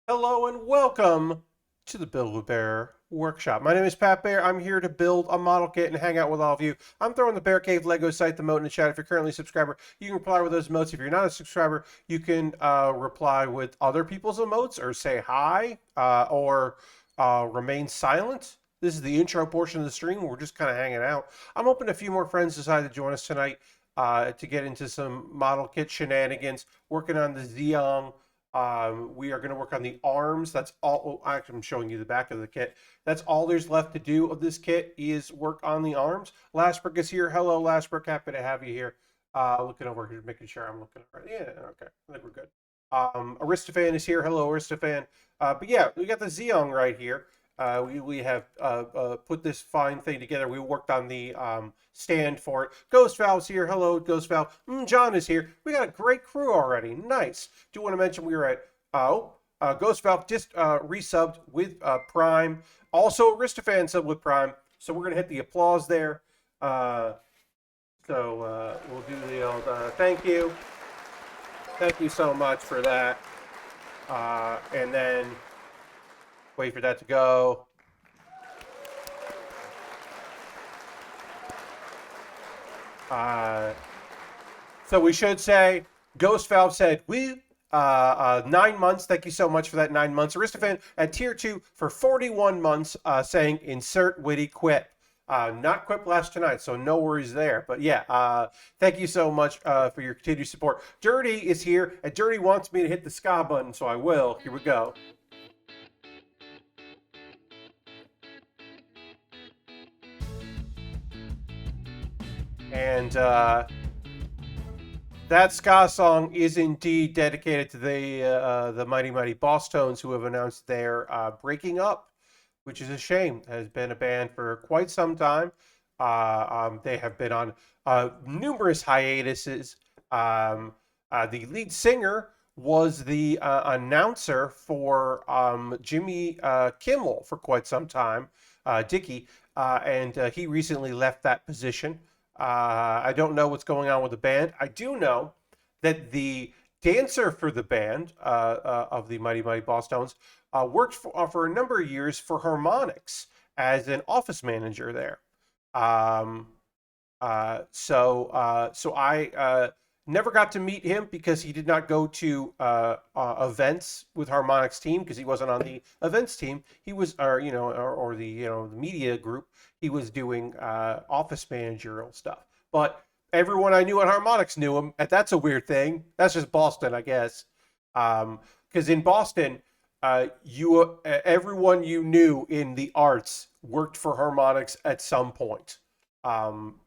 Hello and welcome to the Build With Baer Workshop. My name is Pat Bear. I'm here to build a model kit and hang out with all of you. I'm throwing the Bear Cave Lego site, the emote in the chat. If you're currently a subscriber, you can reply with those emotes. If you're not a subscriber, you can reply with other people's emotes or say hi or remain silent. This is the intro portion of the stream. We're just kind of hanging out. I'm hoping a few more friends decide to join us tonight to get into some model kit shenanigans, working on the Zeong. We are going to work on the arms. That's all. Oh, actually, I'm showing you the back of the kit. That's all there's left to do of this kit is work on the arms. Lastbrook is here. Hello, Lastbrook. Happy to have you here. Looking over here, making sure I'm looking right. Yeah, okay. I think we're good. Aristophan is here. Hello, Aristophan. But yeah, we got the Zeong right here. We have put this fine thing together. We worked on the stand for it. Ghost Valve's here. Hello, Ghost Valve. John is here. We got a great crew already. Nice. Do want to mention we were at Ghost Valve just resubbed with Prime. Also, Aristophan subbed with Prime. So we're gonna hit the applause there. We'll do the old thank you. Thank you so much for that. And then wait for that to go. So we should say, Ghost Valve said, 9 months. Thank you so much for that 9 months. Aristophan at tier 2 for 41 months, saying insert witty quip. Not quip last tonight, so no worries there. But yeah, thank you so much for your continued support. Dirty is here, and Dirty wants me to hit the ska button, so I will. Here we go. And that ska song is indeed dedicated to the Mighty Mighty Boss Tones, who have announced their breaking up, which is a shame. Has been a band for quite some time. They have been on numerous hiatuses. The lead singer was the announcer for Jimmy Kimmel for quite some time, Dickie, and he recently left that position. I don't know what's going on with the band. I do know that the dancer for the band of the Mighty Mighty Boss Tones worked for a number of years for Harmonix as an office manager there. Um, so I never got to meet him because he did not go to events with Harmonix team because he wasn't on the events team. He was, or the the media group. He was doing office managerial stuff. But everyone I knew at Harmonix knew him, and that's a weird thing. That's just Boston, I guess. Because in Boston, everyone you knew in the arts worked for Harmonix at some point, um,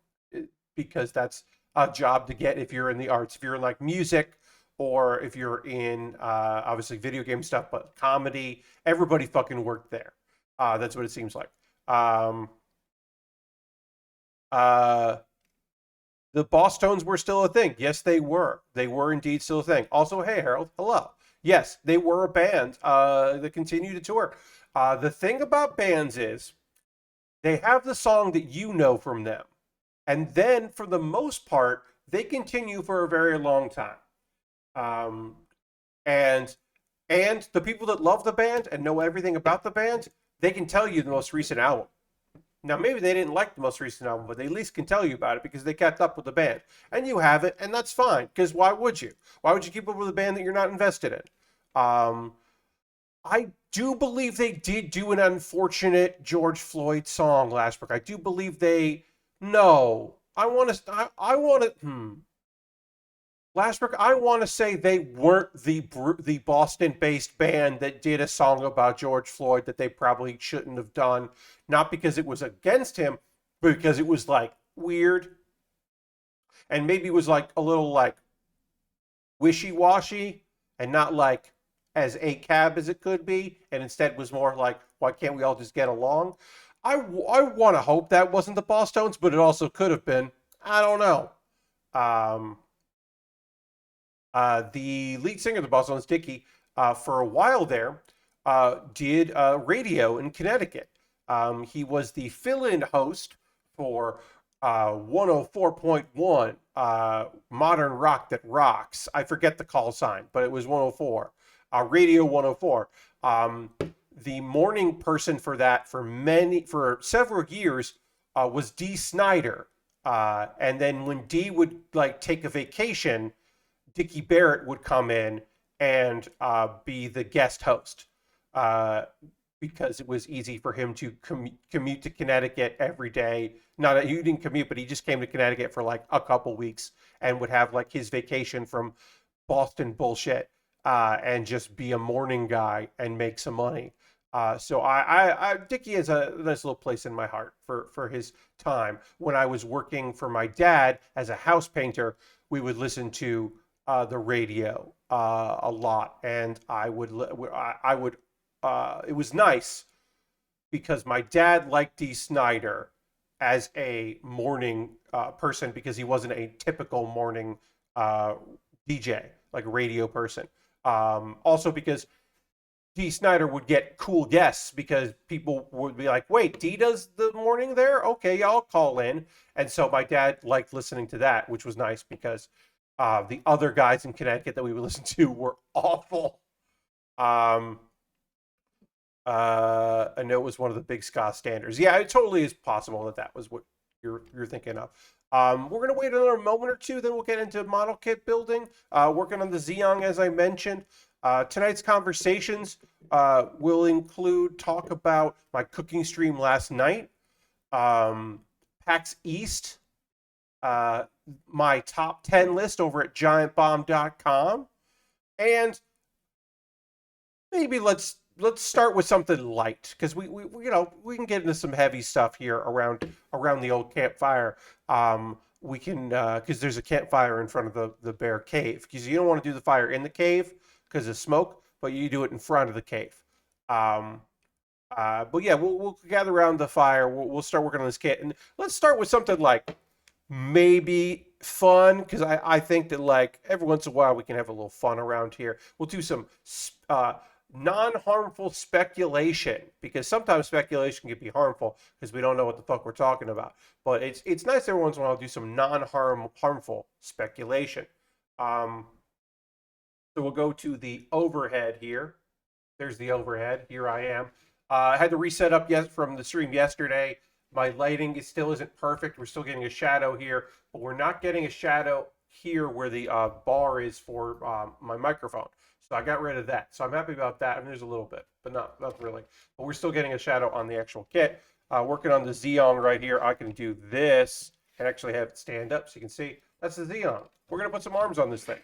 because that's a job to get if you're in the arts. If you're in like music, or if you're in obviously video game stuff, but comedy, everybody fucking worked there. That's what it seems like. Um, uh, the Boss Tones were still a thing. Yes, they were. They were indeed still a thing. Also, hey Harold, hello. Yes, they were a band that continued to tour. The thing about bands is they have the song that you know from them, and then for the most part, they continue for a very long time. Um, and the people that love the band and know everything about the band, they can tell you the most recent album. Now, maybe they didn't like the most recent album, but they at least can tell you about it because they kept up with the band. And you have it, and that's fine, because why would you? Why would you keep up with a band that you're not invested in? I do believe they did do an unfortunate George Floyd song last week. I do believe they. No. I want to. I want to. Lastbrook, I want to say they weren't the Boston-based band that did a song about George Floyd that they probably shouldn't have done, not because it was against him, but because it was like weird, and maybe it was like a little like wishy-washy, and not like as a cab as it could be, and instead was more like, why can't we all just get along? I want to hope that wasn't the Boss Tones, but it also could have been. I don't know. Um, the lead singer of the Boss Tones, Dickie, for a while there, did radio in Connecticut. He was the fill-in host for 104.1, Modern Rock That Rocks. I forget the call sign, but it was 104. Radio 104. The morning person for that for several years was Dee Snider. And then when Dee would like take a vacation, Dickie Barrett would come in and be the guest host because it was easy for him to commute to Connecticut every day. Not that he didn't commute, but he just came to Connecticut for like a couple weeks and would have like his vacation from Boston bullshit and just be a morning guy and make some money. So Dickie is a nice little place in my heart for his time. When I was working for my dad as a house painter, we would listen to the radio a lot, and I would it was nice because my dad liked Dee Snider as a morning person because he wasn't a typical morning DJ, like a radio person. Also because Dee Snider would get cool guests because people would be like, wait, Dee does the morning there? Okay, I'll call in. And so my dad liked listening to that, which was nice because the other guys in Connecticut that we would listen to were awful. I know it was one of the big ska standards. Yeah, it totally is possible that was what you're thinking of. We're going to wait another moment or two, then we'll get into model kit building. Working on the Zeong, as I mentioned. Tonight's conversations will include talk about my cooking stream last night, PAX East, my top 10 list over at giantbomb.com, and maybe let's start with something light because we can get into some heavy stuff here around the old campfire. We can because there's a campfire in front of the bear cave because you don't want to do the fire in the cave because of smoke, but you do it in front of the cave. But yeah, we'll gather around the fire. We'll start working on this kit, and let's start with something like maybe fun because I think that like every once in a while we can have a little fun around here. We'll do some non-harmful speculation because sometimes speculation can be harmful because we don't know what the fuck we're talking about. But it's nice every once in a while to do some non-harmful speculation. So we'll go to the overhead here. There's the overhead. Here I am. I had to reset up from the stream yesterday. My lighting still isn't perfect. We're still getting a shadow here, but we're not getting a shadow here where the bar is for my microphone. So I got rid of that. So I'm happy about that. I mean, there's a little bit, but not really. But we're still getting a shadow on the actual kit. Working on the Zeong right here. I can do this and actually have it stand up so you can see. That's the Zeong. We're going to put some arms on this thing.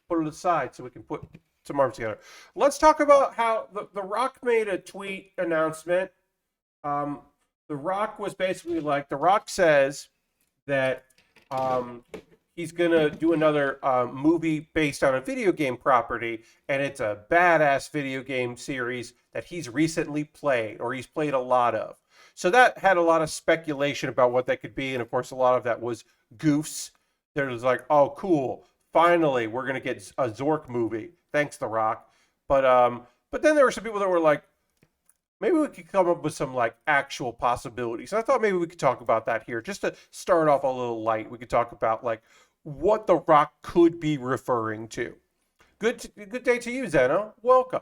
Put it aside so we can put some arms together. Let's talk about how the Rock made a tweet announcement. The Rock was basically like, The Rock says that he's going to do another movie based on a video game property, and it's a badass video game series that he's recently played, or he's played a lot of. So that had a lot of speculation about what that could be, and of course a lot of that was goofs. There was like, oh, cool. Finally, we're going to get a Zork movie. Thanks, The Rock. But then there were some people that were like, maybe we could come up with some like actual possibilities. And I thought maybe we could talk about that here. Just to start off a little light, we could talk about like what The Rock could be referring to. Good day to you, Zeno. Welcome.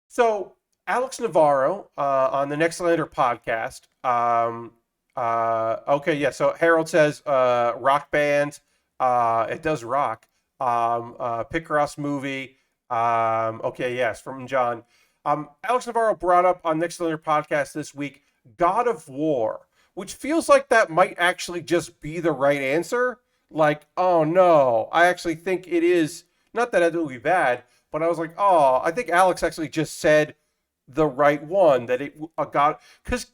So Alex Navarro on the Next Lander podcast. Okay, yeah. So Harold says rock band. It does rock. Picross movie. Okay, yes, from John. Alex Navarro brought up on Next Lander podcast this week God of War, which feels like that might actually just be the right answer. Like, oh no, I actually think it is. Not that it will be bad, but I was like, oh, I think Alex actually just said the right one, that it a God, because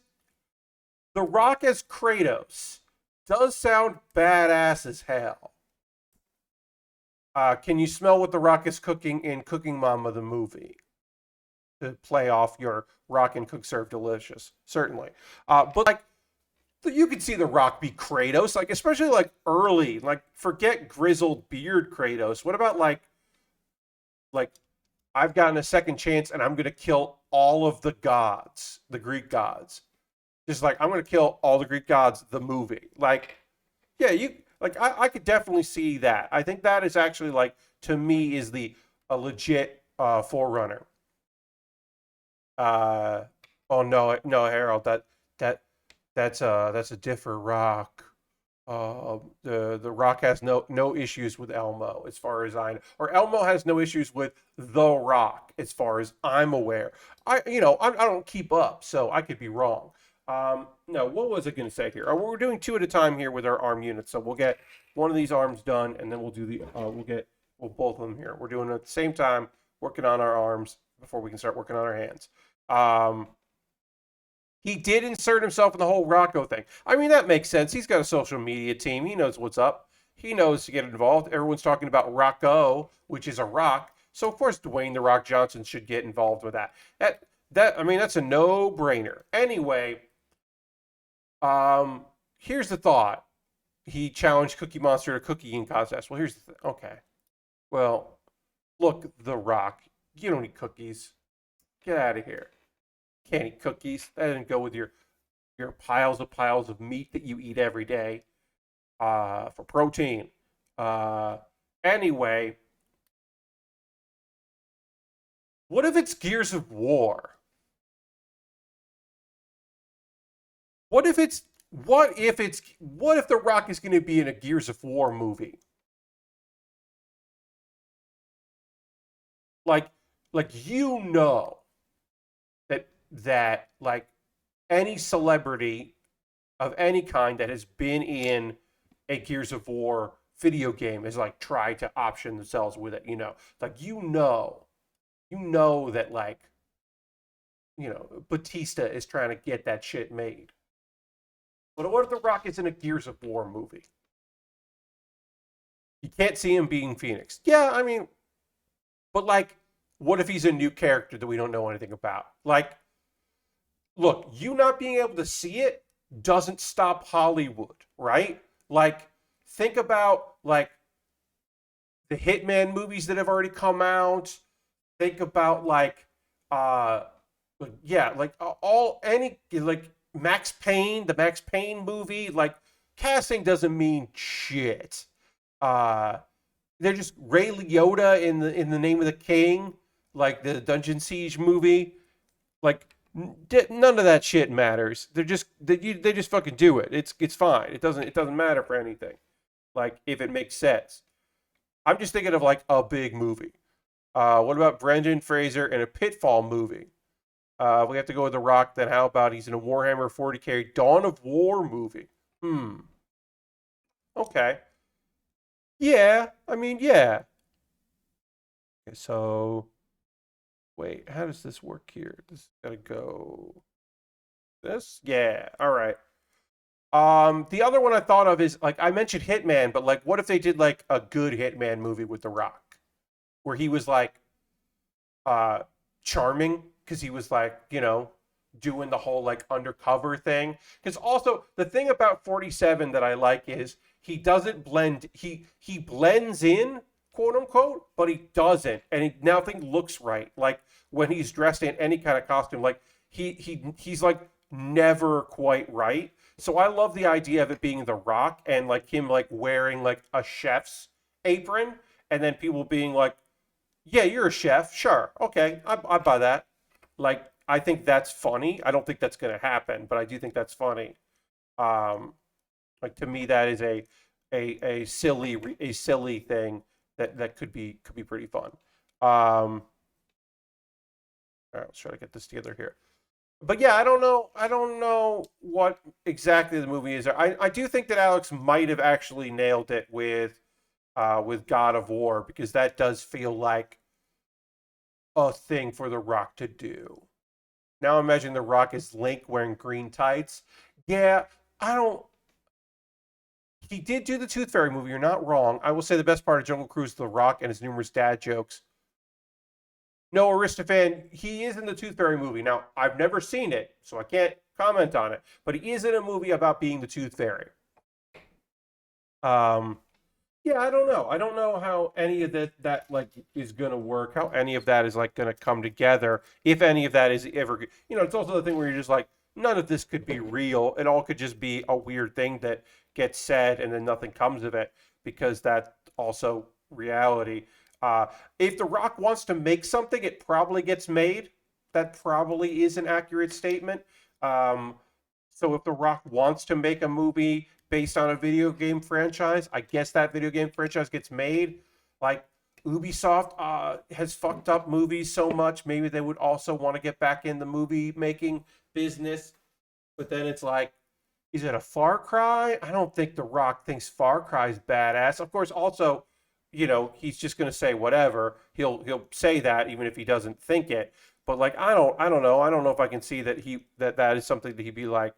The Rock as Kratos does sound badass as hell. Can you smell what The Rock is cooking in Cooking Mama the movie? To play off your Rock and Cook Serve Delicious, certainly. But like, you could see The Rock be Kratos, like especially like early, like forget grizzled beard Kratos. What about like I've gotten a second chance and I'm gonna kill all of the gods, the Greek gods. Just like I'm gonna kill all the Greek gods. The movie, like, yeah, I could definitely see that. I think that is actually like to me is the a legit Forerunner. Oh no, no, Harold, that that's a different rock. The Rock has no issues with Elmo, as far as I know, or Elmo has no issues with the Rock, as far as I'm aware. I don't keep up, so I could be wrong. No, what was I going to say here? We're doing two at a time here with our arm units, so we'll get one of these arms done, and then we'll do the we'll both of them here. We're doing it at the same time, working on our arms before we can start working on our hands. Um, he did insert himself in the whole Rocco thing. I mean, that makes sense. He's got a social media team. He knows what's up. He knows to get involved. Everyone's talking about Rocco, which is a rock. So of course Dwayne the Rock Johnson should get involved with that. I mean, that's a no-brainer. Anyway, here's the thought. He challenged Cookie Monster to cookie eating contest. Well, here's the thing. Okay. Well, look, The Rock. You don't eat cookies. Get out of here. Can't eat cookies. That doesn't go with your piles of meat that you eat every day for protein. Anyway, what if it's Gears of War? What if The Rock is going to be in a Gears of War movie? Like that like any celebrity of any kind that has been in a Gears of War video game has like tried to option themselves with it, like that like Batista is trying to get that shit made. But what if The Rock is in a Gears of War movie? You can't see him being Phoenix. Yeah, I mean, but like, what if he's a new character that we don't know anything about? Like, look, you not being able to see it doesn't stop Hollywood, right? Like, think about like the Hitman movies that have already come out. Think about like all any like Max Payne, the Max Payne movie, like casting doesn't mean shit. Uh they're just Ray Liotta in the Name of the King, like the Dungeon Siege movie. Like none of that shit matters. They just fucking do it. It's fine. It doesn't matter for anything. Like if it makes sense. I'm just thinking of like a big movie. What about Brendan Fraser in a Pitfall movie? We have to go with The Rock. Then how about he's in a Warhammer 40K Dawn of War movie? Okay. Yeah. I mean, yeah. Okay, so wait, how does this work here? This gotta go. This? Yeah. All right. The other one I thought of is like I mentioned Hitman, but like, what if they did like a good Hitman movie with The Rock, where he was like, uh, charming because he was like, doing the whole like undercover thing. Because also the thing about 47 that I like is he doesn't blend. He blends in, quote unquote, but he doesn't, and nothing looks right. Like when he's dressed in any kind of costume, like he's like never quite right. So I love the idea of it being The Rock and like him like wearing like a chef's apron, and then people being like, "Yeah, you're a chef, sure, okay, I buy that." Like I think that's funny. I don't think that's going to happen, but I do think that's funny. Um, like to me, that is a silly thing that could be pretty fun. All right, let's try to get this together here. But yeah, I don't know. I don't know what exactly the movie is. I do think that Alex might have actually nailed it with God of War, because that does feel like a thing for The Rock to do. Now imagine The Rock is Link wearing green tights. Yeah, I don't. He did do the Tooth Fairy movie. You're not wrong. I will say the best part of Jungle Cruise is The Rock and his numerous dad jokes. No, Aristophan, he is in the Tooth Fairy movie. Now, I've never seen it, so I can't comment on it. But he is in a movie about being the Tooth Fairy. Um, yeah, I don't know. I don't know how any of that like is gonna work. How any of that is like gonna come together. If any of that is ever, it's also the thing where you're just like, none of this could be real. It all could just be a weird thing that gets said and then nothing comes of it, because that's also reality. If The Rock wants to make something, it probably gets made. That probably is an accurate statement. Um, so if The Rock wants to make a movie based on a video game franchise, I guess that video game franchise gets made. Like Ubisoft has fucked up movies so much, maybe they would also want to get back in the movie making business. But then it's like, is it a Far Cry? I don't think The Rock thinks Far Cry's badass. Of course, also, he's just going to say whatever. He'll say that even if he doesn't think it. But like, I don't know. I don't know if I can see that is something that he'd be like,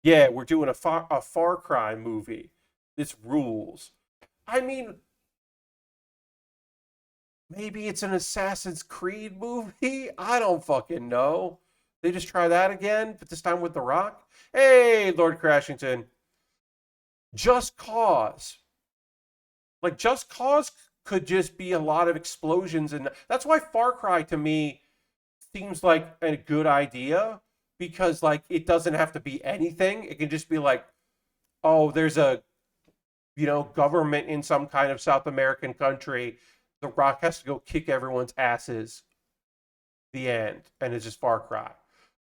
yeah, we're doing a Far Cry movie. This rules. I mean, maybe it's an Assassin's Creed movie. I don't fucking know. They just try that again, but this time with The Rock. Hey, Lord Crashington. Just Cause. Like, Just Cause could just be a lot of explosions. And that's why Far Cry to me seems like a good idea, because, like, it doesn't have to be anything. It can just be like, oh, there's a, government in some kind of South American country. The Rock has to go kick everyone's asses. The end. And it's just Far Cry.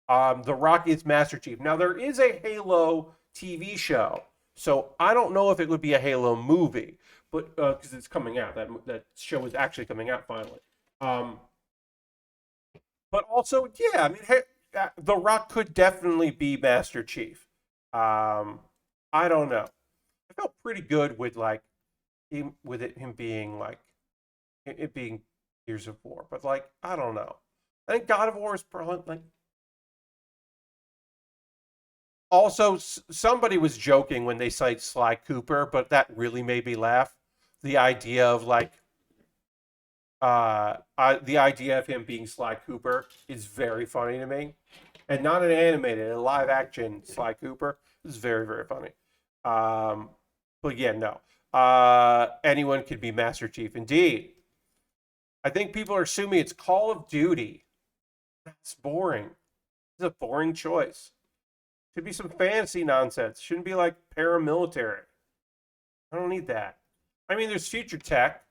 The Rock is Master Chief. Now, there is a Halo TV show, so I don't know if it would be a Halo movie, but because it's coming out, that show is actually coming out finally. Um, but also, yeah, I mean, The Rock could definitely be Master Chief. I don't know. I felt pretty good with like him being like it being Gears of War, but like I don't know. I think God of War is probably like. Also, somebody was joking when they cite Sly Cooper, but that really made me laugh. The idea of like, the idea of him being Sly Cooper is very funny to me, and not an animated, a live action Sly Cooper is very very funny. Um, but yeah, no. Anyone could be Master Chief. Indeed, I think people are assuming it's Call of Duty. That's boring. It's a boring choice. Should be some fantasy nonsense. Shouldn't be like paramilitary. I don't need that. I mean, there's future tech,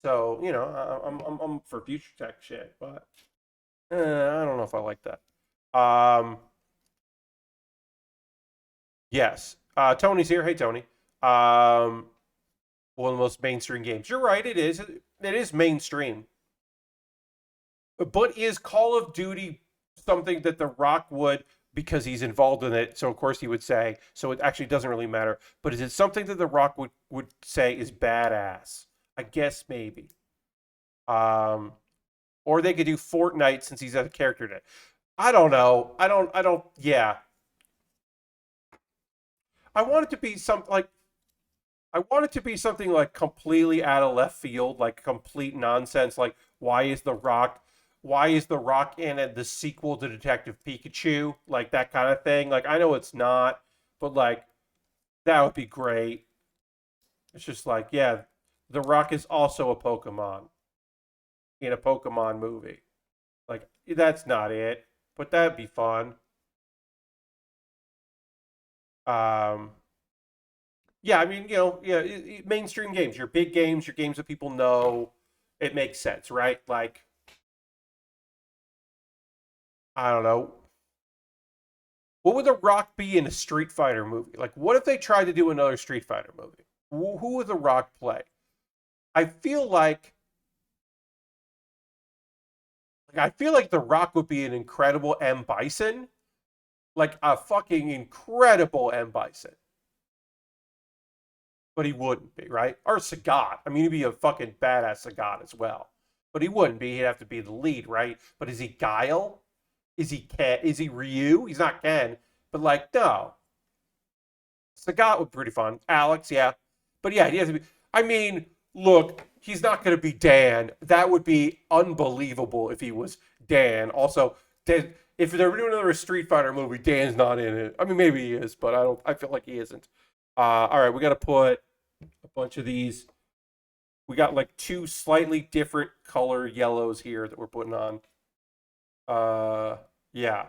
so I'm for future tech shit, but I don't know if I like that. Yes, Tony's here. Hey, Tony. One of the most mainstream games. You're right. It is. It is mainstream. But is Call of Duty something that The Rock would, because he's involved in it, so of course he would say, so it actually doesn't really matter. But is it something that The Rock would say is badass? I guess maybe. Um, or they could do Fortnite since he's a character in it. I don't know. Yeah. I want it to be something like, I want it to be something like completely out of left field, like complete nonsense. Like, why is the Rock in the sequel to Detective Pikachu? Like that kind of thing. Like, I know it's not, but like that would be great. It's just like, yeah, the Rock is also a Pokemon in a Pokemon movie. Like, that's not it, but that'd be fun. Um, yeah, I mean, yeah, mainstream games, your big games, your games that people know, it makes sense, right? Like, I don't know. What would The Rock be in a Street Fighter movie? Like, what if they tried to do another Street Fighter movie? Who would The Rock play? I feel like The Rock would be an incredible M Bison, like a fucking incredible M Bison. But he wouldn't be, right? Or Sagat. I mean, he'd be a fucking badass Sagat as well. But he wouldn't be. He'd have to be the lead, right? But is he Guile? Is he Ken? Is he Ryu? He's not Ken. But like, no. Sagat would be pretty fun. Alex, yeah. But yeah, he has to be. I mean, look, he's not going to be Dan. That would be unbelievable if he was Dan. Also, Dan, if they're doing another Street Fighter movie, Dan's not in it. I mean, maybe he is, but I don't. I feel like he isn't. All right, we got to put a bunch of these. We got like two slightly different color yellows here that we're putting on. Yeah.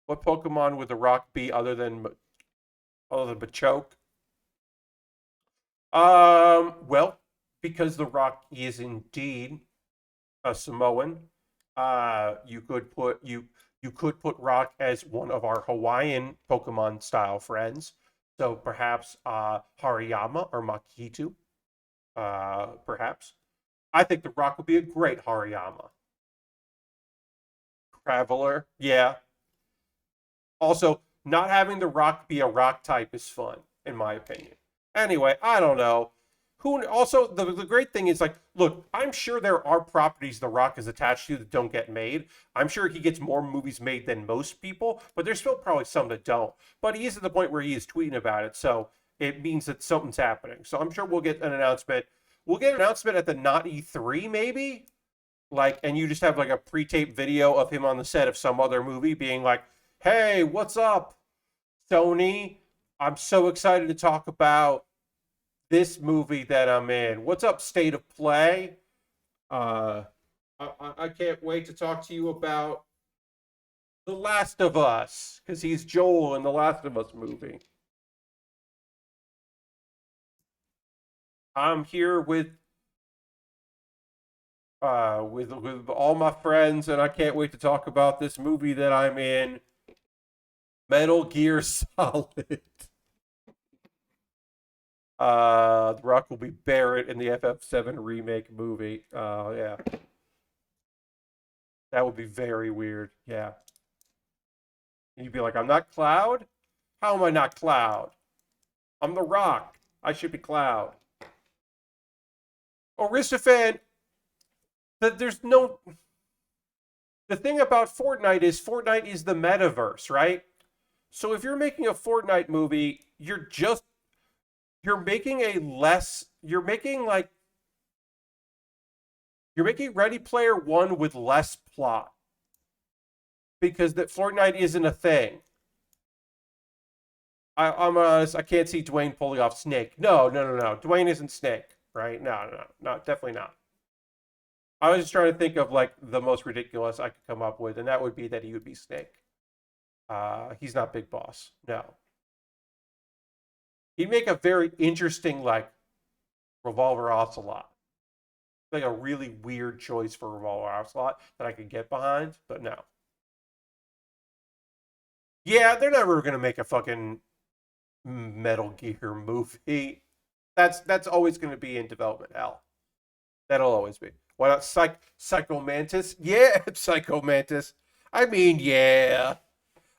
What Pokemon would The Rock be other than Machoke? Well, because The Rock is indeed a Samoan. You could put Rock as one of our Hawaiian Pokemon style friends. So perhaps Hariyama or Makitu. Perhaps. I think The Rock would be a great Hariyama. Traveler, yeah. Also, not having The Rock be a rock type is fun, in my opinion. Anyway, I don't know. Who also the great thing is like, look, I'm sure there are properties The Rock is attached to that don't get made. I'm sure he gets more movies made than most people, but there's still probably some that don't. But he is at the point where he is tweeting about it, so it means that something's happening. So I'm sure we'll get an announcement. We'll get an announcement at the not E3 maybe, like, and you just have like a pre-taped video of him on the set of some other movie being like, hey, what's up, Sony? I'm so excited to talk about this movie that I'm in. What's up, State of Play? Uh, I can't wait to talk to you about The Last of Us, because he's Joel in The Last of Us movie. I'm here with all my friends, and I can't wait to talk about this movie that I'm in, Metal Gear Solid. The Rock will be Barrett in the FF7 remake movie. Oh yeah, that would be very weird. Yeah, and you'd be like, I'm not Cloud. How am I not Cloud? I'm the Rock. I should be Cloud. Aristophan, there's no. The thing about Fortnite is the metaverse, right? So if you're making a Fortnite movie, you're making a less you're making Ready Player One with less plot because that Fortnite isn't a thing. I'm honest. I can't see Dwayne pulling off Snake. No. Dwayne isn't Snake, right? No, definitely not. I was just trying to think of like the most ridiculous I could come up with, and that would be that he would be Snake. He's not Big Boss. No, he'd make a very interesting like Revolver Ocelot. Like a really weird choice for Revolver Ocelot that I could get behind, but no. Yeah, they're never gonna make a fucking Metal Gear movie. That's always gonna be in development hell. That'll always be. Why not Psycho Mantis? Yeah, Psycho Mantis. I mean, yeah.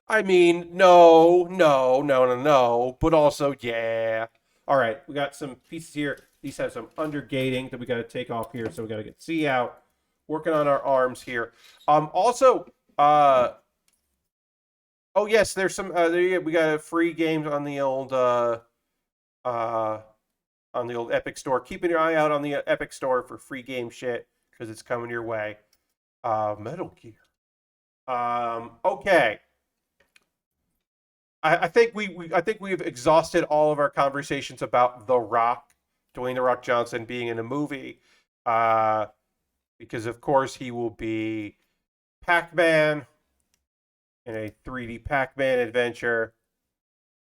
I mean, no. But also, yeah. All right, we got some pieces here. These have some undergating that we got to take off here, so we got to get C out. Working on our arms here. Also, oh yes, there's some. We got free games on the old Epic Store. Keeping your eye out on the Epic Store for free game shit because it's coming your way. Metal Gear. Okay. I think we've exhausted all of our conversations about The Rock, Dwayne The Rock Johnson being in a movie, because of course he will be Pac-Man in a 3D Pac-Man adventure.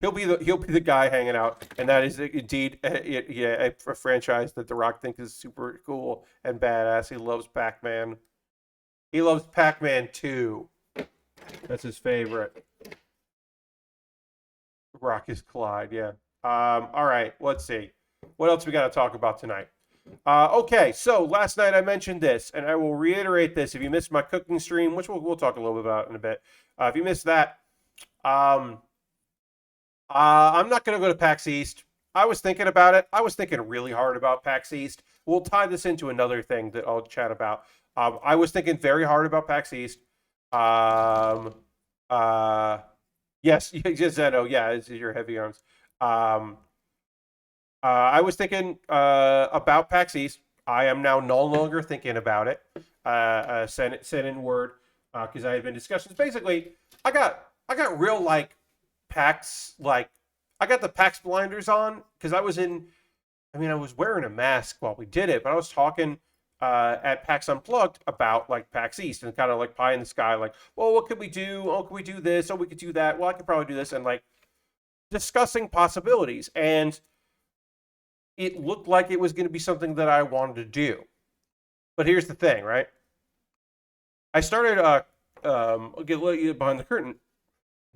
He'll be the guy hanging out, and that is indeed a franchise that The Rock thinks is super cool and badass. He loves Pac-Man. He loves Pac-Man 2. That's his favorite. Rock is Clyde, yeah. All right, let's see. What else we got to talk about tonight? Okay, so last night I mentioned this, and I will reiterate this. If you missed my cooking stream, which we'll talk a little bit about in a bit, if you missed that, I'm not going to go to PAX East. I was thinking about it. I was thinking really hard about PAX East. We'll tie this into another thing that I'll chat about. I was thinking very hard about PAX East. Yes, Zeno. Yeah, it's your heavy arms. I was thinking about PAX East. I am now no longer thinking about it. Sent in word because I had been discussions. Basically, I got real like PAX I got the PAX blinders on because I was wearing a mask while we did it, but I was talking at PAX Unplugged about like PAX East and kind of like pie in the sky, like, well, what could we do? Oh, could we do this? Oh, we could do that. Well, I could probably do this, and like discussing possibilities. And it looked like it was going to be something that I wanted to do. But here's the thing, right? I started, I'll get a little behind the curtain.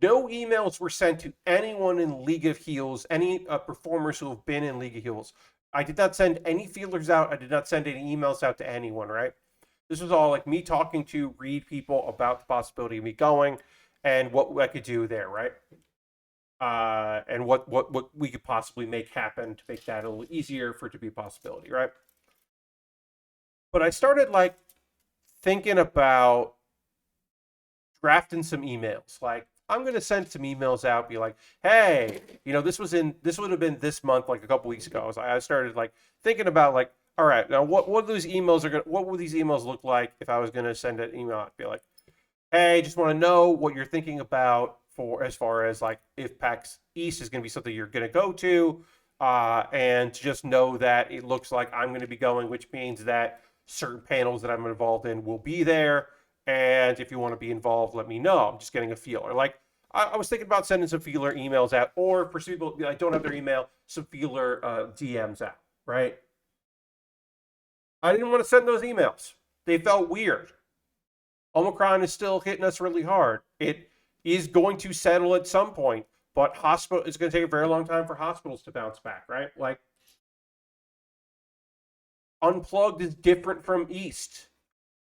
No emails were sent to anyone in League of Heels, any performers who have been in League of Heels. I did not send any feelers out. I did not send any emails out to anyone, right? This was all like me talking to read people about the possibility of me going and what I could do there, right? And what we could possibly make happen to make that a little easier for it to be a possibility, right? But I started like thinking about drafting some emails. Like, I'm gonna send some emails out, be like, hey, this would have been this month, like a couple weeks ago. I started like thinking about like, all right, now what those emails are gonna what would these emails look like if I was gonna send an email? I'd be like, hey, just want to know what you're thinking about for as far as like if PAX East is gonna be something you're gonna go to. And just know that it looks like I'm going to be going, which means that certain panels that I'm involved in will be there. And if you want to be involved, let me know. I'm just getting a feeler. Like, I was thinking about sending some feeler emails out, or for people that don't have their email, some feeler DMs out, right? I didn't want to send those emails. They felt weird. Omicron is still hitting us really hard. It is going to settle at some point, but it's going to take a very long time for hospitals to bounce back, right? Like, Unplugged is different from East.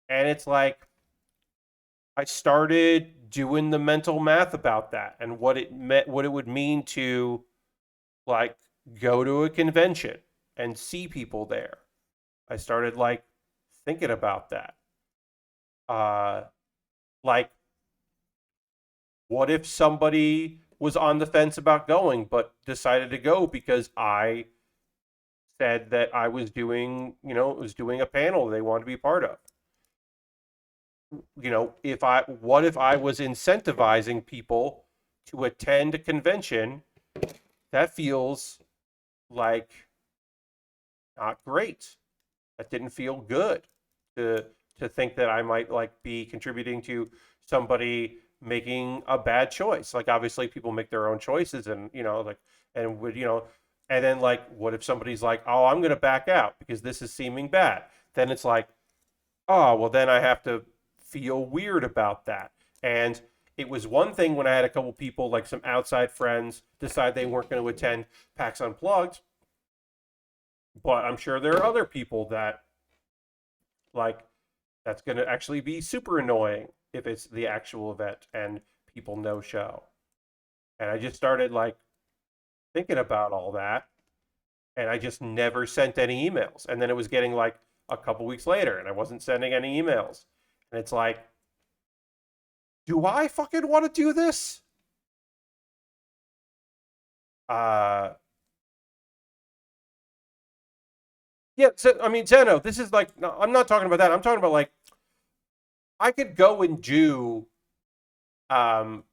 And it's like, I started doing the mental math about that and what it meant, what it would mean to like go to a convention and see people there. I started like thinking about that. Uh, like, what if somebody was on the fence about going but decided to go because I said that I was doing, was doing a panel they wanted to be part of? What if I was incentivizing people to attend a convention? That feels like not great. That didn't feel good to think that I might like be contributing to somebody making a bad choice. Like, obviously people make their own choices, and like, and would and then like, what if somebody's like, oh, I'm gonna back out because this is seeming bad? Then it's like, oh, well, then I have to feel weird about that. And it was one thing when I had a couple people, like some outside friends, decide they weren't going to attend PAX Unplugged. But I'm sure there are other people that, like, that's going to actually be super annoying if it's the actual event and people no show. And I just started, like, thinking about all that. And I just never sent any emails. And then it was getting, like, a couple weeks later, and I wasn't sending any emails. And it's like, do I fucking want to do this? Uh, yeah. So, I mean, Zeno, this is like, no, I'm not talking about that. I'm talking about like, I could go and do um,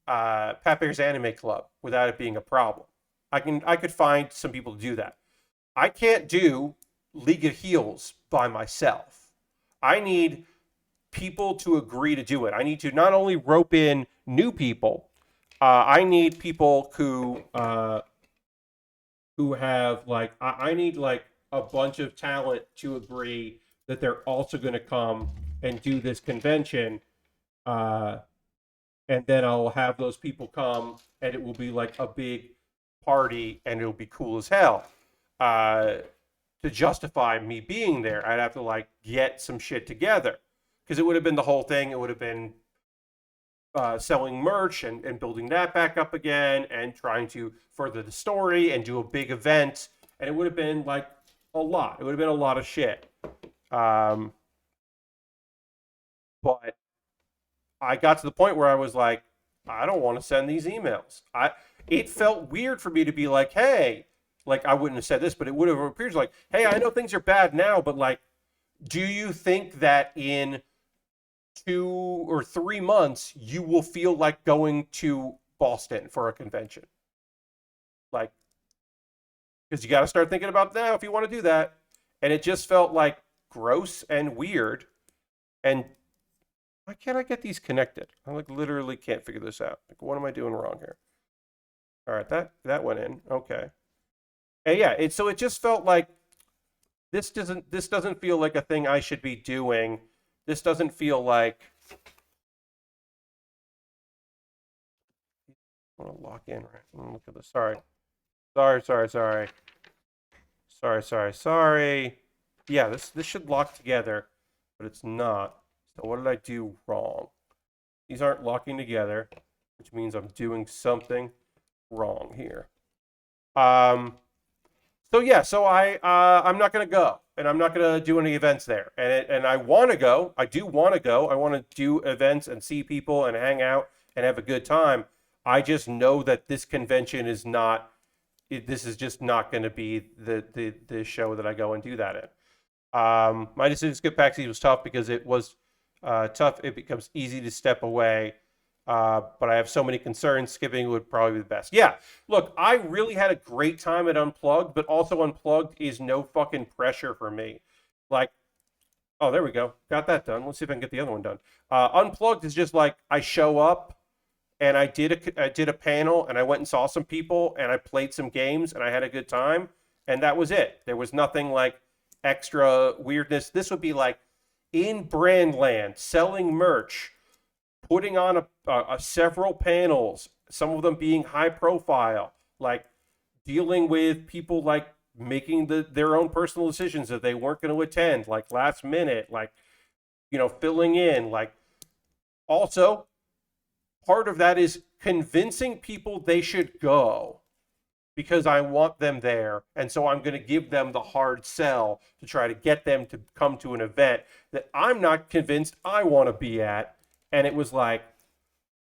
Pat Bear's Anime Club without it being a problem. I could find some people to do that. I can't do League of Heels by myself. I need people to agree to do it. I need to not only rope in new people, I need people who have like I need like a bunch of talent to agree that they're also going to come and do this convention, uh, and then I'll have those people come, and it will be like a big party, and it'll be cool as hell. Uh, to justify me being there, I'd have to like get some shit together because it would have been the whole thing. It would have been selling merch and building that back up again and trying to further the story and do a big event. And it would have been like a lot. It would have been a lot of shit. Um, but I got to the point where I was like, I don't want to send these emails. It felt weird for me to be like, hey, like I wouldn't have said this, but it would have appeared like, hey, I know things are bad now, but like, do you think that in 2 or 3 months you will feel like going to Boston for a convention? Like, because you got to start thinking about now if you want to do that. And it just felt like gross and weird. And why can't I get these connected? I like literally can't figure this out. Like, what am I doing wrong here? All right, that went in. Okay. And yeah, so it just felt like this doesn't feel like a thing I should be doing. This doesn't feel like I want to lock in, right? Look at this. Sorry. Yeah, this should lock together, but it's not. So what did I do wrong? These aren't locking together, which means I'm doing something wrong here. So yeah, so I'm not gonna go, and I'm not gonna do any events there, and I want to go. I do want to go. I want to do events and see people and hang out and have a good time. I just know that this convention is not. This is just not going to be the show that I go and do that in. My decision to skip PAX East was tough because it was tough. It becomes easy to step away. But I have so many concerns. Skipping would probably be the best. Yeah, look, I really had a great time at Unplugged, but also Unplugged is no fucking pressure for me. Like, oh, there we go. Got that done. Let's see if I can get the other one done. Unplugged is just like I show up and I did a panel and I went and saw some people and I played some games and I had a good time and that was it. There was nothing like extra weirdness. This would be like in Brandland, selling merch, putting on a several panels, some of them being high profile, like dealing with people like making their own personal decisions that they weren't going to attend, like last minute, like filling in, like also part of that is convincing people they should go because I want them there. And so I'm going to give them the hard sell to try to get them to come to an event that I'm not convinced I want to be at. And it was like,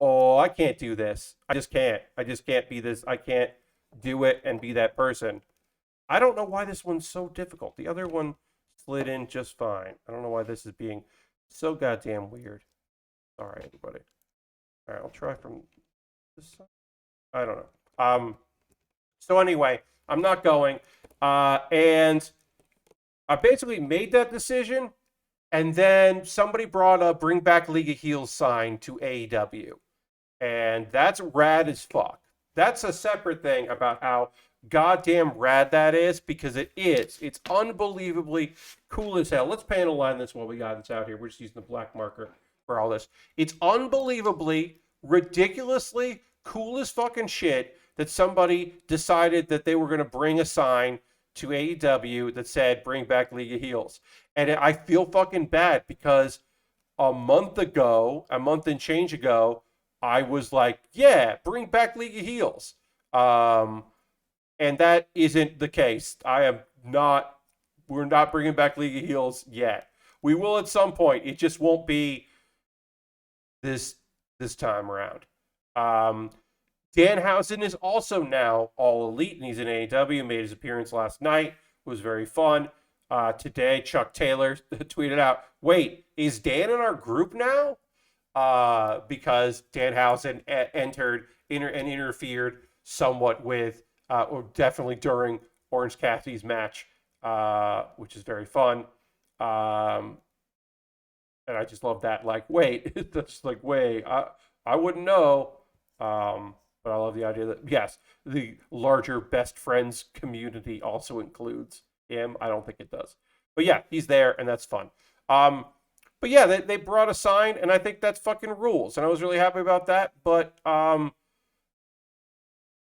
oh, I can't do this. I just can't. I just can't be this. I can't do it and be that person. I don't know why this one's so difficult. The other one slid in just fine. I don't know why this is being so goddamn weird. Sorry, everybody. All right, I'll try from this side. I don't know. So anyway, I'm not going. And I basically made that decision. And then somebody brought a Bring Back League of Heels sign to AEW. And that's rad as fuck. That's a separate thing about how goddamn rad that is, because it is. It's unbelievably cool as hell. Let's panel line this while we got this out here. We're just using the black marker for all this. It's unbelievably, ridiculously cool as fucking shit that somebody decided that they were going to bring a sign to AEW that said Bring Back League of Heels. And I feel fucking bad because a month and change ago, I was like, yeah, bring back League of Heels. And that isn't the case. We're not bringing back League of Heels yet. We will at some point. It just won't be this time around. Danhausen is also now All Elite, and he's in AEW. Made his appearance last night. It was very fun. Today, Chuck Taylor tweeted out, wait, is Dan in our group now? Because Danhausen entered and interfered somewhat with, or definitely during Orange Cassidy's match, which is very fun. And I just love that. Like, wait, that's like, wait, I wouldn't know. But I love the idea that, yes, the larger best friends community also includes him. I don't think it does. But yeah, he's there, and that's fun. But yeah, they brought a sign, and I think that's fucking rules. And I was really happy about that. But, and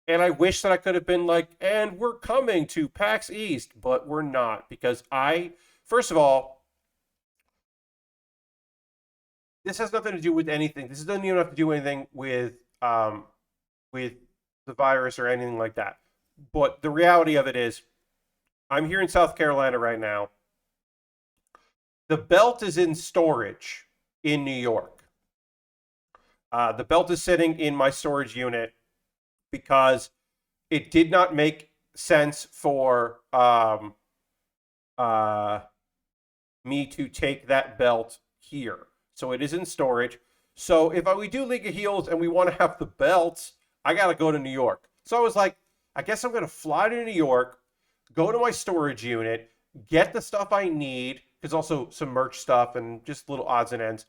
I wish that I could have been like, and we're coming to PAX East, but we're not. Because first of all, this has nothing to do with anything. This doesn't even have to do anything with the virus or anything like that. But the reality of it is, I'm here in South Carolina right now. The belt is in storage in New York. The belt is sitting in my storage unit because it did not make sense for me to take that belt here. So it is in storage. So if we do League of Heels and we want to have the belts, I got to go to New York. So I was like, I guess I'm going to fly to New York, go to my storage unit, get the stuff I need, because also some merch stuff and just little odds and ends.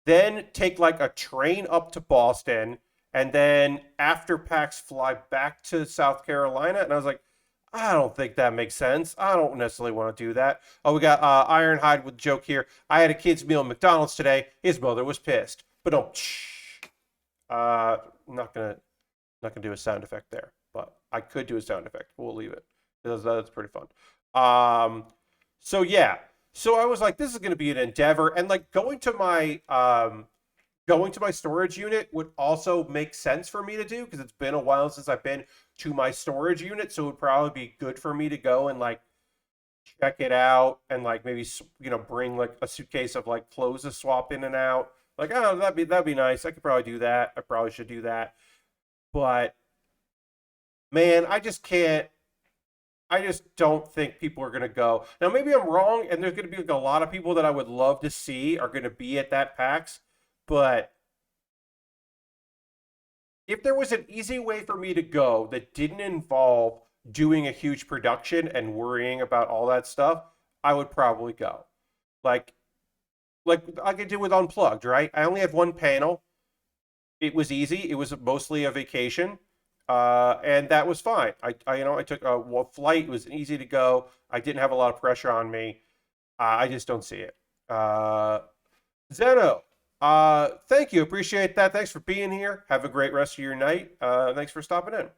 Then take like a train up to Boston, and then after PAX fly back to South Carolina. And I was like, I don't think that makes sense. I don't necessarily want to do that. Oh, we got Ironhide with joke here. I had a kid's meal at McDonald's today. His mother was pissed. But don't. Uh, not gonna do a sound effect there, but I could do a sound effect. We'll leave it. That's pretty fun. Um, so yeah. So I was like, this is gonna be an endeavor, and like going to my storage unit would also make sense for me to do because it's been a while since I've been to my storage unit, so it would probably be good for me to go and like check it out and like maybe bring like a suitcase of like clothes to swap in and out. Like, oh, that'd be nice. I could probably do that. I probably should do that. But man, I just can't. I just don't think people are gonna go. Now maybe I'm wrong, and there's gonna be like a lot of people that I would love to see are gonna be at that PAX, but if there was an easy way for me to go that didn't involve doing a huge production and worrying about all that stuff, I would probably go. Like like I could do with Unplugged, right? I only have one panel. It was easy. It was mostly a vacation, and that was fine. I took a flight. It was easy to go. I didn't have a lot of pressure on me. I just don't see it. Zeno, thank you. Appreciate that. Thanks for being here. Have a great rest of your night. Thanks for stopping in.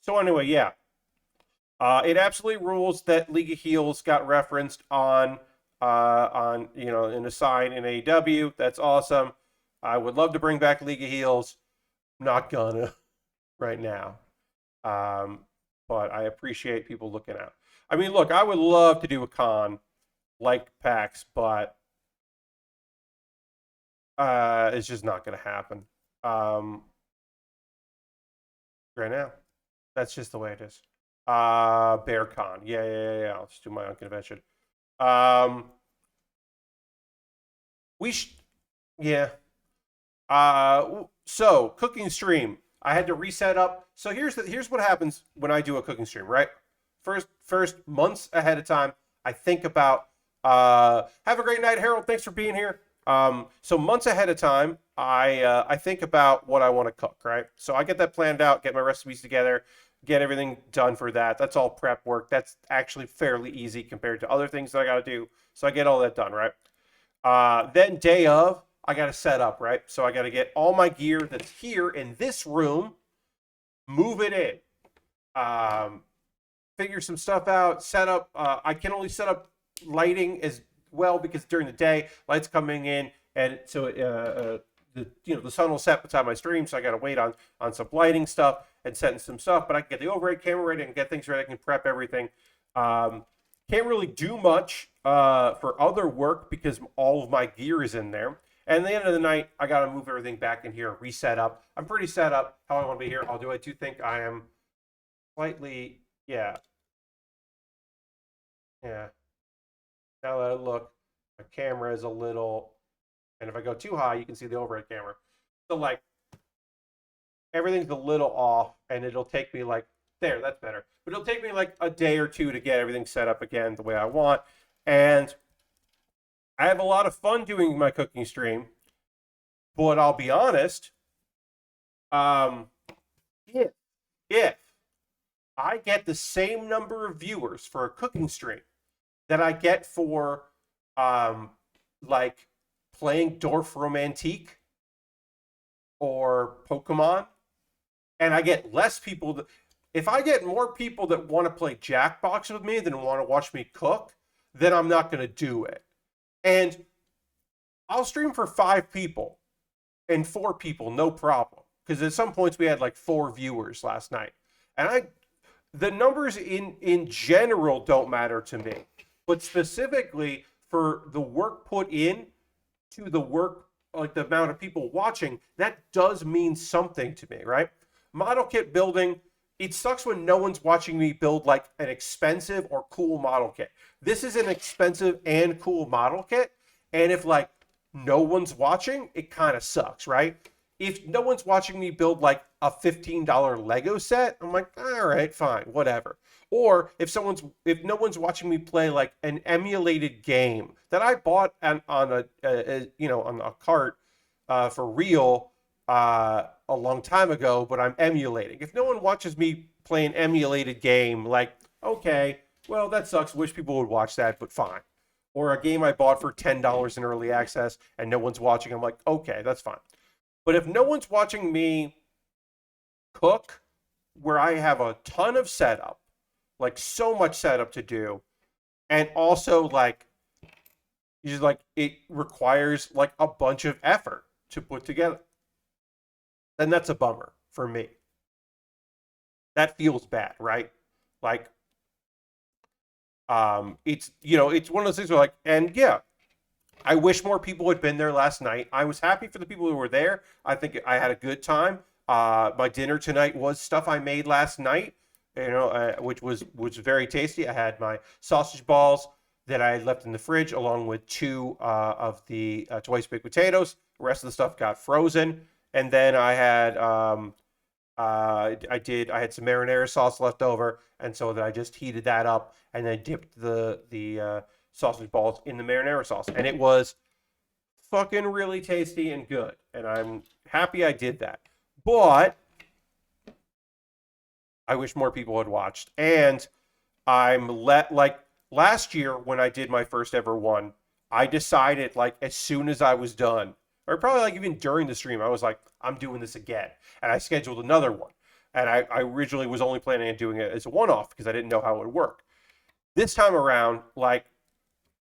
So anyway, yeah. It absolutely rules that League of Heels got referenced on in a sign in AEW. That's awesome. I would love to bring back League of Heels. Not gonna right now. But I appreciate people looking out. I mean, look, I would love to do a con like PAX, but it's just not going to happen right now. That's just the way it is. BearCon. Yeah. I'll just do my own convention. We yeah. So cooking stream. I had to reset up. So here's what happens when I do a cooking stream, right? First months ahead of time, I think about have a great night, Harold. Thanks for being here. So months ahead of time, I think about what I want to cook, right? So I get that planned out, get my recipes together, get everything done for that. That's all prep work. That's actually fairly easy compared to other things that I got to do. So I get all that done, right? Then day of, I got to set up, right? So I got to get all my gear that's here in this room, move it in, figure some stuff out, set up. I can only set up lighting as well because during the day, lights coming in, and so the sun will set by the time I stream, so I got to wait on some lighting stuff and setting some stuff. But I can get the overhead camera ready and get things ready. I can prep everything. Can't really do much for other work because all of my gear is in there. And at the end of the night, I got to move everything back in here and reset up. I'm pretty set up how I want to be here. Although I do think I am slightly, yeah. Now that I look, my camera is a little, and if I go too high, you can see the overhead camera. So like, everything's a little off, and it'll take me like, there, that's better. But it'll take me like a day or two to get everything set up again the way I want. And I have a lot of fun doing my cooking stream, but I'll be honest, if I get the same number of viewers for a cooking stream that I get for like playing Dorf Romantique or Pokemon, and I get less people if I get more people that want to play Jackbox with me than want to watch me cook, then I'm not going to do it. And I'll stream for 5 people and 4 people, no problem. Because at some points we had like 4 viewers last night. And the numbers in general don't matter to me. But specifically for the work put in to the work, like the amount of people watching, that does mean something to me, right? Model kit building, it sucks when no one's watching me build like an expensive or cool model kit. This is an expensive and cool model kit, and if like no one's watching, it kind of sucks, right? If no one's watching me build like a $15 Lego set, I'm like, all right, fine, whatever. Or if no one's watching me play like an emulated game that I bought on a cart for real a long time ago, but I'm emulating. If no one watches me play an emulated game, like, okay, well, that sucks. Wish people would watch that, but fine. Or a game I bought for $10 in early access and no one's watching. I'm like, okay, that's fine. But if no one's watching me cook, where I have a ton of setup, like so much setup to do, and also like just like it requires like a bunch of effort to put together, then that's a bummer for me. That feels bad, right? Like, it's it's one of those things where like, and yeah, I wish more people had been there last night. I was happy for the people who were there. I think I had a good time. My dinner tonight was stuff I made last night, which was very tasty. I had my sausage balls that I had left in the fridge, along with two of the twice baked potatoes. The rest of the stuff got frozen, and then I had I had some marinara sauce left over, and so that I just heated that up and then dipped the sausage balls in the marinara sauce, and it was fucking really tasty and good, and I'm happy I did that. But I wish more people had watched, and like last year when I did my first ever one, I decided like as soon as I was done, or probably like even during the stream, I was like, I'm doing this again, and I scheduled another one. And I originally was only planning on doing it as a one-off because I didn't know how it would work. This time around, like,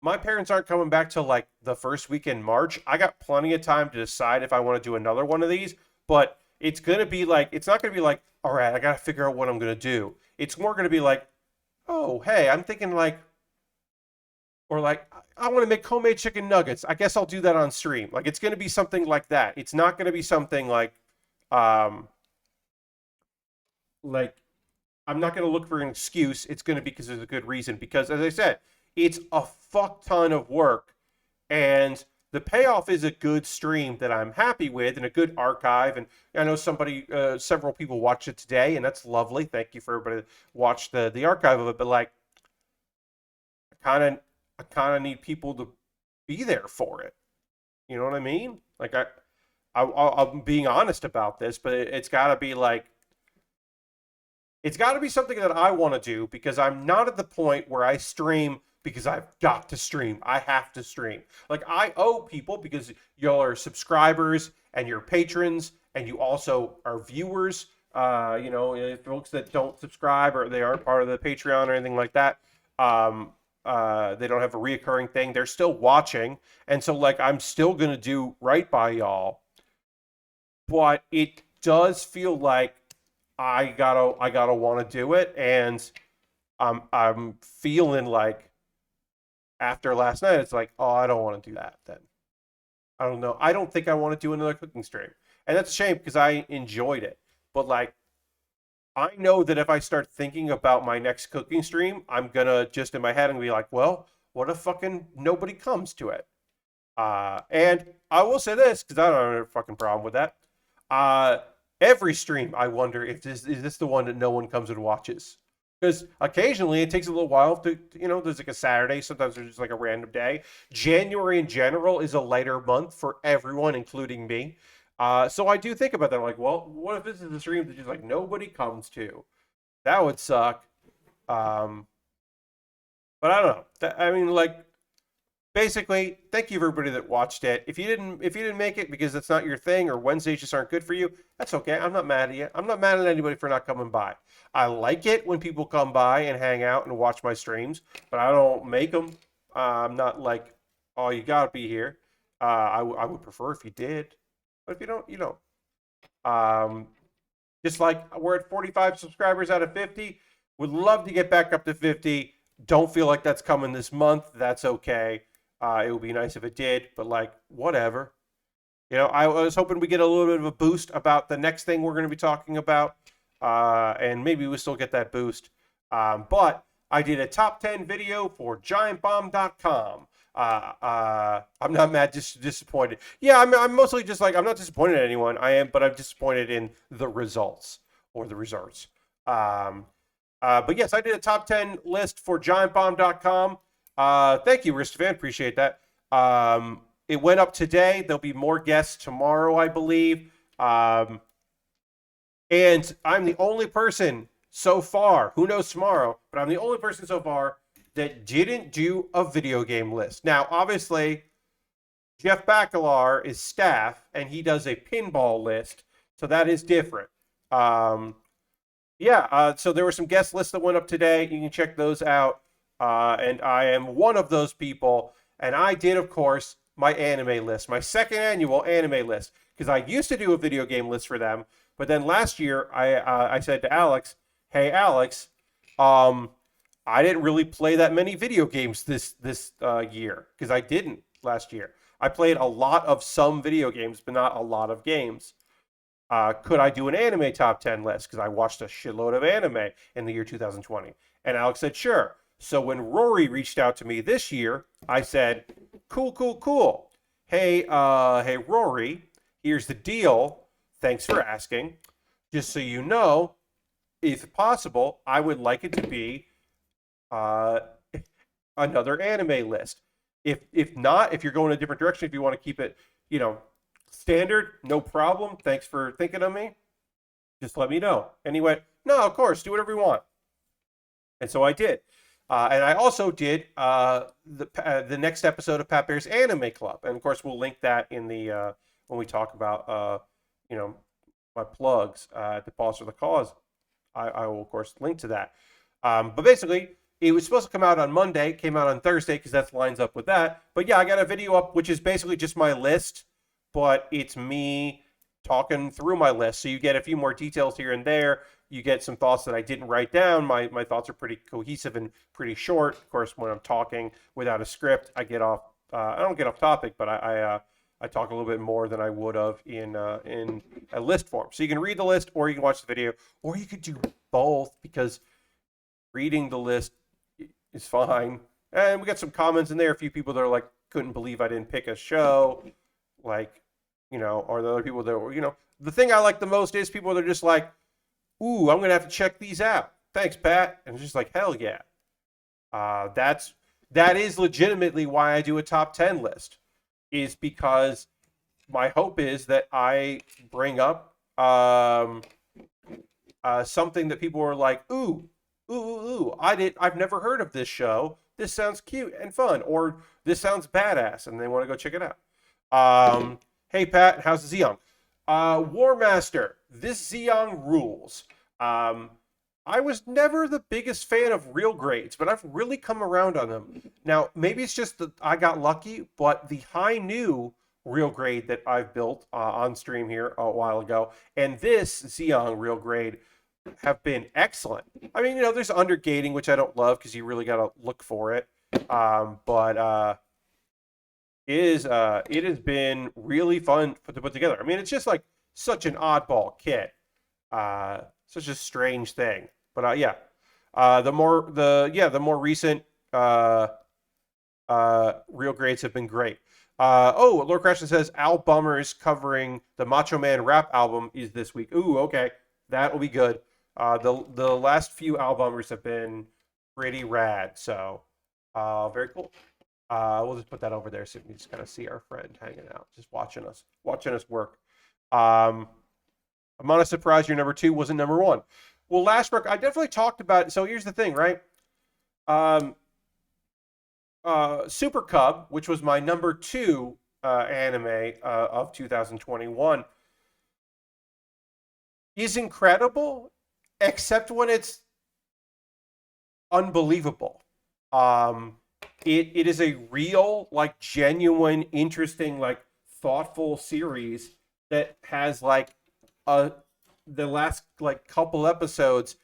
my parents aren't coming back till like the first week in March. I got plenty of time to decide if I want to do another one of these, but it's going to be like, it's not going to be like, all right, I got to figure out what I'm going to do. It's more going to be like, oh, hey, I'm thinking like, or like, I want to make homemade chicken nuggets. I guess I'll do that on stream. Like, it's going to be something like that. It's not going to be something um, like I'm not going to look for an excuse. It's going to be because there's a good reason. Because as I said, it's a fuck ton of work, and the payoff is a good stream that I'm happy with and a good archive. And I know several people watched it today, and that's lovely. Thank you for everybody that watched the archive of it. But like, I kind of need people to be there for it. You know what I mean? Like I'm being honest about this, but it's got to be like, it's got to be something that I want to do because I'm not at the point where I stream because I've got to stream. I have to stream. Like, I owe people because y'all are subscribers and you're patrons and you also are viewers. Folks that don't subscribe or they aren't part of the Patreon or anything like that. They don't have a reoccurring thing. They're still watching. And so, like, I'm still going to do right by y'all. But it does feel like I gotta want to do it, and I'm feeling like after last night, it's like, oh, I don't want to do that. Then I don't know. I don't think I want to do another cooking stream, and that's a shame because I enjoyed it. But like, I know that if I start thinking about my next cooking stream, I'm gonna just in my head and be like, well, what if fucking nobody comes to it? And I will say this because I don't have a fucking problem with that. Every stream, I wonder if this is this the one that no one comes and watches. Because occasionally it takes a little while to, there's like a Saturday, sometimes there's just like a random day. January in general is a lighter month for everyone, including me. So I do think about that. I'm like, well, what if this is the stream that just like nobody comes to? That would suck. Um, but I don't know. I mean, like, basically, thank you everybody that watched it. If you didn't make it because it's not your thing or Wednesdays just aren't good for you, that's okay. I'm not mad at you. I'm not mad at anybody for not coming by. I like it when people come by and hang out and watch my streams, but I don't make them. I'm not like, oh, you gotta be here. I would prefer if you did, but if you don't, you don't. Um, just like we're at 45 subscribers out of 50. Would love to get back up to 50. Don't feel like that's coming this month. That's okay. It would be nice if it did, but like, whatever. I was hoping we get a little bit of a boost about the next thing we're going to be talking about, and maybe we still get that boost. But I did a top 10 video for GiantBomb.com. I'm not mad, just disappointed. Yeah, I'm mostly just like, I'm not disappointed at anyone. But I'm disappointed in the results or the results. But yes, I did a top 10 list for GiantBomb.com. Thank you, Ristafan. Appreciate that. It went up today. There'll be more guests tomorrow, I believe. And I'm the only person so far. Who knows tomorrow? But I'm the only person so far that didn't do a video game list. Now, obviously, Jeff Bacalar is staff, and he does a pinball list, so that is different. So there were some guest lists that went up today. You can check those out. And I am one of those people. And I did, of course, my anime list, my second annual anime list, because I used to do a video game list for them. But then last year, I said to Alex, "Hey, Alex, I didn't really play that many video games this year because I didn't last year. I played a lot of some video games, but not a lot of games. Could I do an anime top 10 list? Because I watched a shitload of anime in the year 2020." And Alex said, "Sure." So when Rory reached out to me this year, I said, "Cool, cool, cool. Hey, Rory, here's the deal. Thanks for asking. Just so you know, if possible, I would like it to be another anime list. If not, if you're going a different direction, if you want to keep it, standard, no problem. Thanks for thinking of me. Just let me know." Anyway, "No, of course, do whatever you want." And so I did. And I also did the next episode of Pat Bear's Anime Club. And of course, we'll link that in the when we talk about my plugs at the Pause for the Cause. I will of course link to that. But basically, it was supposed to come out on Monday. It came out on Thursday because that lines up with that. But yeah, I got a video up, which is basically just my list, but it's me talking through my list. So you get a few more details here and there. You get some thoughts that I didn't write down. My thoughts are pretty cohesive and pretty short. Of course, when I'm talking without a script, I get off. I don't get off topic, but I talk a little bit more than I would have in a list form. So you can read the list, or you can watch the video, or you could do both because reading the list is fine. And we got some comments in there. A few people that are like, couldn't believe I didn't pick a show, like, or the other people that were, the thing I like the most is people that are just like, "Ooh, I'm gonna have to check these out. Thanks, Pat." And it's just like, hell yeah. That is legitimately why I do a top 10 list, is because my hope is that I bring up something that people are like, "Ooh, I've never heard of this show. This sounds cute and fun," or "This sounds badass," and they want to go check it out. Hey, Pat, how's Zeong? War Master, this Zeong rules. I was never the biggest fan of real grades, but I've really come around on them. Now, maybe it's just that I got lucky, but the high new real grade that I've built on stream here a while ago, and this Zeong real grade have been excellent. I mean, there's undergating, which I don't love because you really got to look for it. But it has been really fun to put together. I mean, it's just like such an oddball kit, such a strange thing. But the more recent real grades have been great. Lord Crashton says Al Bummer's covering the Macho Man rap album is this week. Ooh, okay, that will be good. The last few Al Bummers have been pretty rad, so very cool. We'll just put that over there so we can just kind of see our friend hanging out, just watching us work. I'm not surprised your number 2 wasn't number 1. Well, Lashbrook, I definitely talked about it. So here's the thing, right? Super Cub, which was my number 2 anime of 2021, is incredible, except when it's unbelievable. It is a real, like, genuine, interesting, like, thoughtful series that has like the last like couple episodes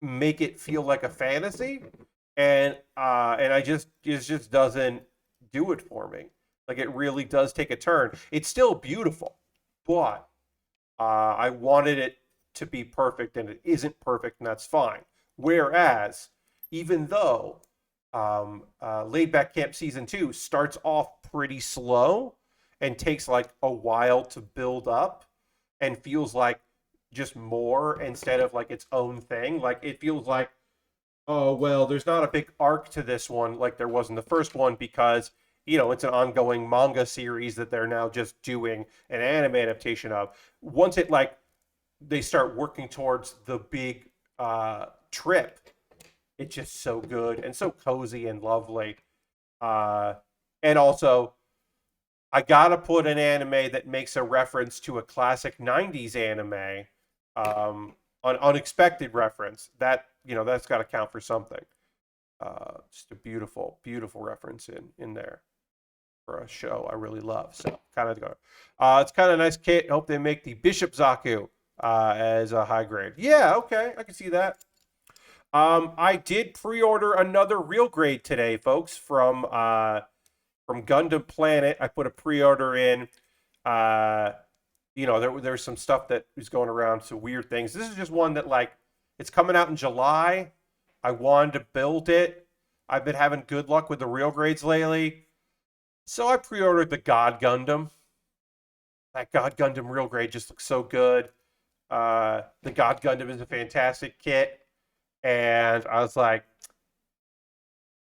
make it feel like a fantasy, and it just doesn't do it for me. Like, it really does take a turn. It's still beautiful, but I wanted it to be perfect, and it isn't perfect, and that's fine. Whereas, even though Laid Back Camp Season 2 starts off pretty slow and takes like a while to build up and feels like just more instead of like its own thing. Like, it feels like, oh, well, there's not a big arc to this one like there was in the first one because, it's an ongoing manga series that they're now just doing an anime adaptation of. Once it, like, they start working towards the big trip. It's just so good and so cozy and lovely. And also, I gotta put an anime that makes a reference to a classic '90s anime, an unexpected reference. That that's got to count for something. Just a beautiful, beautiful reference in there for a show I really love. So kind of go. It's kind of a nice kit. Hope they make the Bishop Zaku as a high grade. Yeah, okay, I can see that. I did pre-order another real grade today, folks, from Gundam Planet. I put a pre-order in. Uh, there's some stuff that is going around, some weird things. This is just one that like it's coming out in July. I wanted to build it. I've been having good luck with the real grades lately. So I pre-ordered the God Gundam. That God Gundam real grade just looks so good. The God Gundam is a fantastic kit. And I was like,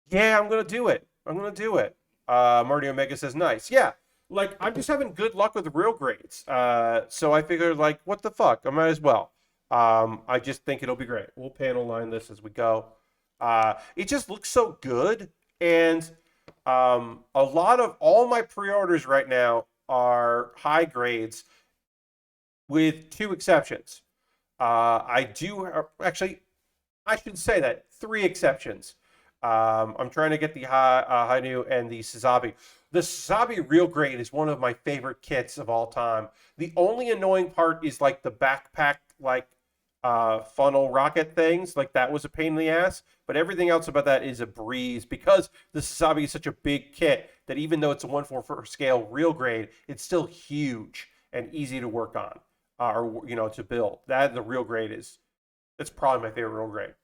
yeah, I'm going to do it. I'm going to do it. Marty Omega says, nice. Yeah, like I'm just having good luck with the real grades. So I figured, like, what the fuck? I might as well. I just think it'll be great. We'll panel line this as we go. It just looks so good. And a lot of all my pre-orders right now are high grades with two exceptions. I do actually, I should say that three exceptions. I'm trying to get the Hainu and the Sazabi. The Sazabi real grade is one of my favorite kits of all time. The only annoying part is like the backpack like funnel rocket things. Like that was a pain in the ass. But everything else about that is a breeze because the Sazabi is such a big kit that even though it's a 1/4 scale real grade, it's still huge and easy to work on or to build. That the real grade is. That's probably my favorite real grade.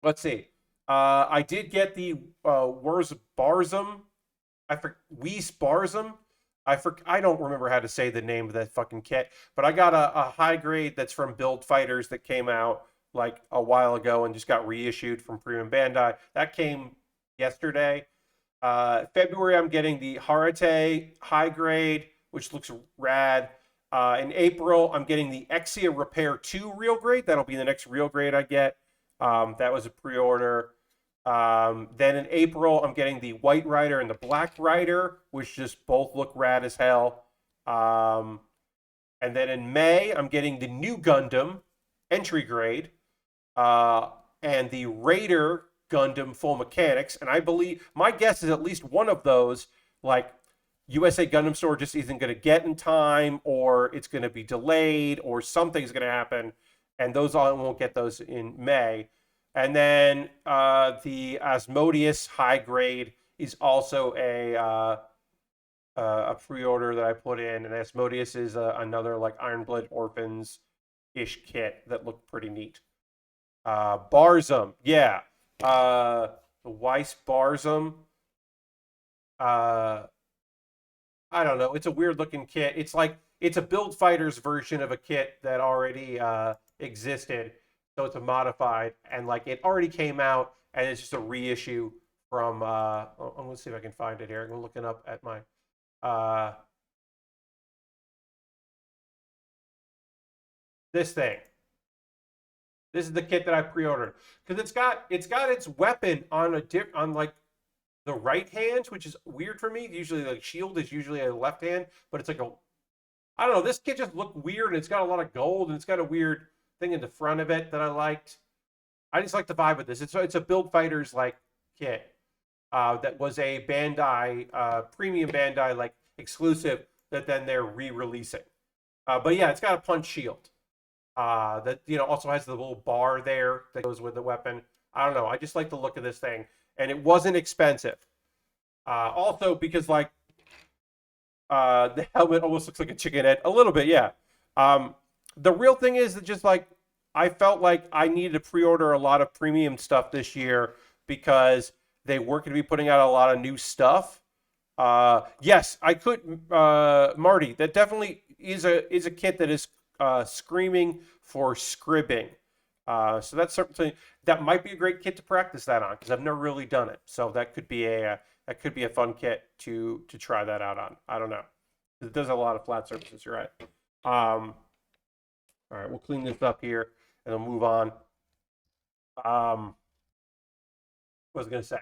Let's see. I did get the Wers Barzum. Weiss Barzum. I don't remember how to say the name of that fucking kit, but I got a high grade that's from Build Fighters that came out like a while ago and just got reissued from Premium Bandai. That came yesterday. February, I'm getting the Harate high grade, which looks rad. In April, I'm getting the Exia Repair 2 real grade. That'll be the next real grade I get. That was a pre-order. Then in April, I'm getting the White Rider and the Black Rider, which just both look rad as hell. And then in May, I'm getting the new Gundam entry grade and the Raider Gundam full mechanics. And I believe my guess is at least one of those, like USA Gundam Store, just isn't going to get in time, or it's going to be delayed, or something's going to happen. And those I won't get those in May. And then the Asmodeus high grade is also a pre-order that I put in. And Asmodeus is another like Ironblood Orphans-ish kit that looked pretty neat. Barzum, yeah. The Weiss Barzum. I don't know. It's a weird looking kit. It's like it's a Build Fighters version of a kit that already existed. So it's a modified, and like it already came out, and it's just a reissue from. I'm gonna see if I can find it here. I'm looking up at my. This thing. This is the kit that I pre-ordered because it's got its weapon on on like the right hand, which is weird for me. Usually, like shield is usually a left hand, but it's like a. I don't know. This kit just looked weird, and it's got a lot of gold, and it's got a weird thing in the front of it that I liked. I just like the vibe of this. It's a Build Fighters like kit that was a Bandai premium Bandai like exclusive that then they're re-releasing. But yeah, it's got a punch shield that also has the little bar there that goes with the weapon. I don't know. I just like the look of this thing, and it wasn't expensive. Also because like the helmet almost looks like a chicken head a little bit, yeah. The real thing is that just like I felt like I needed to pre-order a lot of premium stuff this year because they were going to be putting out a lot of new stuff. Yes, I could, Marty. That definitely is a kit that is screaming for scribbing. So that's something that might be a great kit to practice that on because I've never really done it. So that could be a fun kit to try that out on. I don't know. It does a lot of flat surfaces. You're right. All right, we'll clean this up here. and then move on. What was I going to say?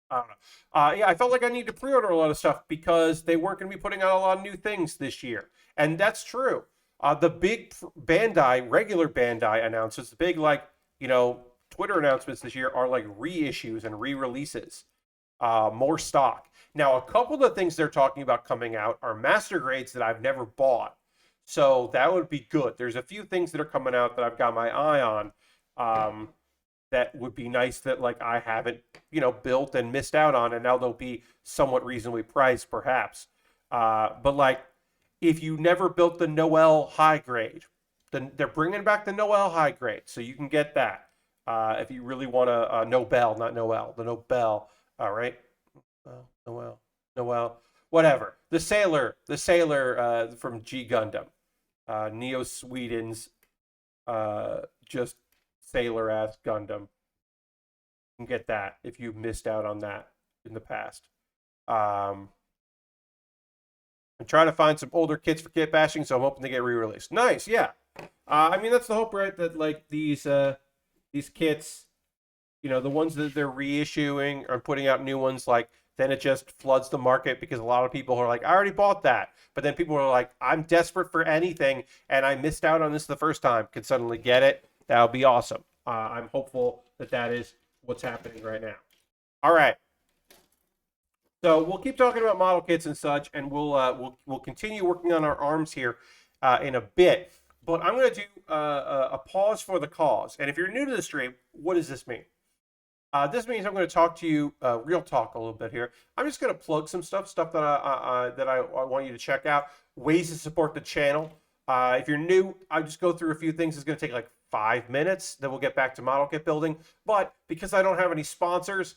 I don't know. Yeah, I felt like I need to pre-order a lot of stuff because they weren't going to be putting out a lot of new things this year, and that's true. The big Bandai, regular Bandai announcements, the big Twitter announcements this year are like reissues and re-releases, more stock. Now, a couple of the things they're talking about coming out are master grades that I've never bought, so that would be good. There's a few things that are coming out that I've got my eye on. That would be nice that like I haven't built and missed out on, and now they'll be somewhat reasonably priced perhaps. But like if you never built the Noel high grade, then they're bringing back the Noel high grade, so you can get that if you really want to. Nobel, not Noel, the Nobel. All right, Noel, whatever. The sailor from G Gundam, Neo Sweden's just sailor ass Gundam. You can get that if you've missed out on that in the past. I'm trying to find some older kits for kit bashing, so I'm hoping they get re-released. Nice, yeah. I mean that's the hope, right? That like these kits, the ones that they're reissuing or putting out new ones, like then it just floods the market because a lot of people are like, I already bought that. But then people are like, I'm desperate for anything and I missed out on this the first time. Could suddenly get it. That would be awesome. I'm hopeful that that is what's happening right now. All right. So we'll keep talking about model kits and such, and we'll continue working on our arms here in a bit. But I'm going to do a pause for the cause. And if you're new to the stream, what does this mean? This means I'm going to talk to you real talk a little bit here. I'm just going to plug some stuff that I want you to check out. Ways to support the channel. If you're new, I'll just go through a few things. It's going to take like 5 minutes. Then we'll get back to model kit building. But because I don't have any sponsors,